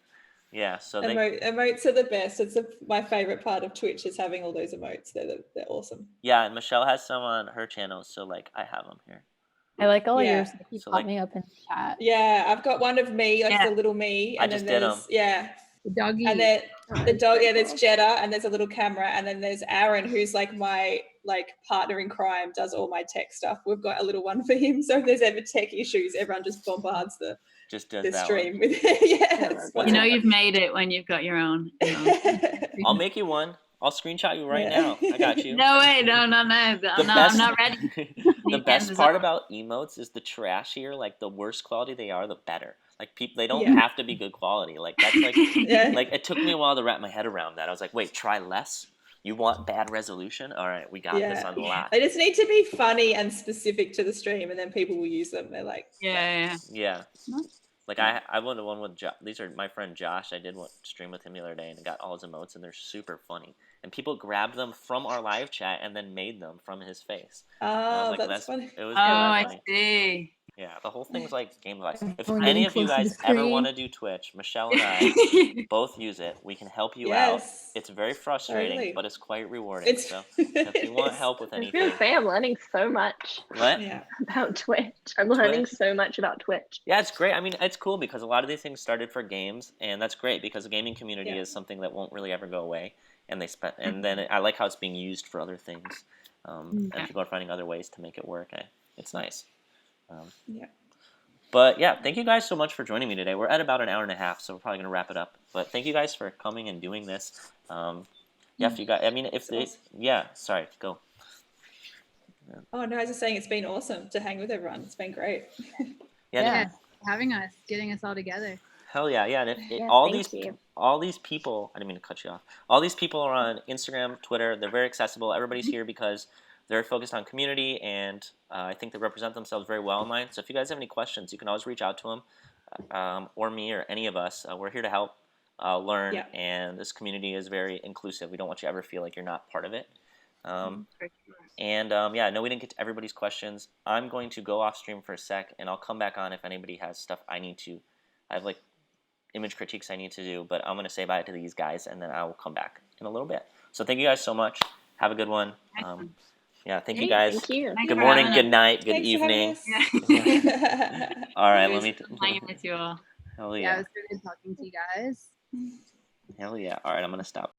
Yeah. So emotes are the best. It's my favorite part of Twitch is having all those emotes. They're awesome. Yeah, and Michelle has some on her channel, so like I have them here. I like all yours. They keep popping up in the chat. Yeah, I've got one of me, like the little me, and then there's the doggy, and then the dog. Yeah, there's Jetta, and there's a little camera, and then there's Aaron, who's like my partner in crime, does all my tech stuff. We've got a little one for him, so if there's ever tech issues, everyone just bombards the stream with it. You know you've made it when you've got your own. I'll make you one. I'll screenshot you right now. I got you. No way, no. I'm not ready. The best part about emotes is the trashier, like the worse quality they are, the better. Like people, they don't have to be good quality. Like that's like, like it took me a while to wrap my head around that. I was like, wait, try less. You want bad resolution? All right, we got this on the last. They just need to be funny and specific to the stream, and then people will use them. They're like, yeah. Like I went to one with these are my friend Josh. I did one stream with him the other day, and got all his emotes, and they're super funny. And people grabbed them from our live chat and then made them from his face. Oh, that's funny. It was I funny. See. Yeah, the whole thing's like gamified. If any of you guys ever want to do Twitch, Michelle and I both use it. We can help you out. It's very frustrating, but it's quite rewarding. So if you want help with anything. I was gonna say I'm learning so much about Twitch. I'm learning so much about Twitch. Yeah, it's great. I mean, it's cool because a lot of these things started for games, and that's great because the gaming community is something that won't really ever go away. And then I like how it's being used for other things, and people are finding other ways to make it work. It's nice. But yeah, thank you guys so much for joining me today. We're at about an hour and a half, so we're probably gonna wrap it up. But thank you guys for coming and doing this. Yeah, if you guys, I mean, if they, yeah, sorry, go. Oh no, I was just saying it's been awesome to hang with everyone. It's been great. Yeah, having us, getting us all together. Hell yeah, yeah. And Yeah, all thank these you. all these people, I didn't mean to cut you off. All these people are on Instagram, Twitter. They're very accessible. Everybody's here because they're focused on community, and I think they represent themselves very well online. So if you guys have any questions, you can always reach out to them, or me, or any of us. We're here to help learn, Yeah. and this community is very inclusive. We don't want you to ever feel like you're not part of it. And yeah, no, we didn't get to everybody's questions. I'm going to go off stream for a sec, and I'll come back on if anybody has stuff I need to. I have like image critiques I need to do, but I'm going to say bye to these guys, and then I will come back in a little bit. So thank you guys so much. Have a good one. Yeah, thank you guys. Thank you. Good morning, good night, good Thanks for having evening. us. All right, It let was me. fun hanging with you all. Hell Yeah, it yeah. was really good talking to you guys. Hell yeah. All right, I'm going to stop.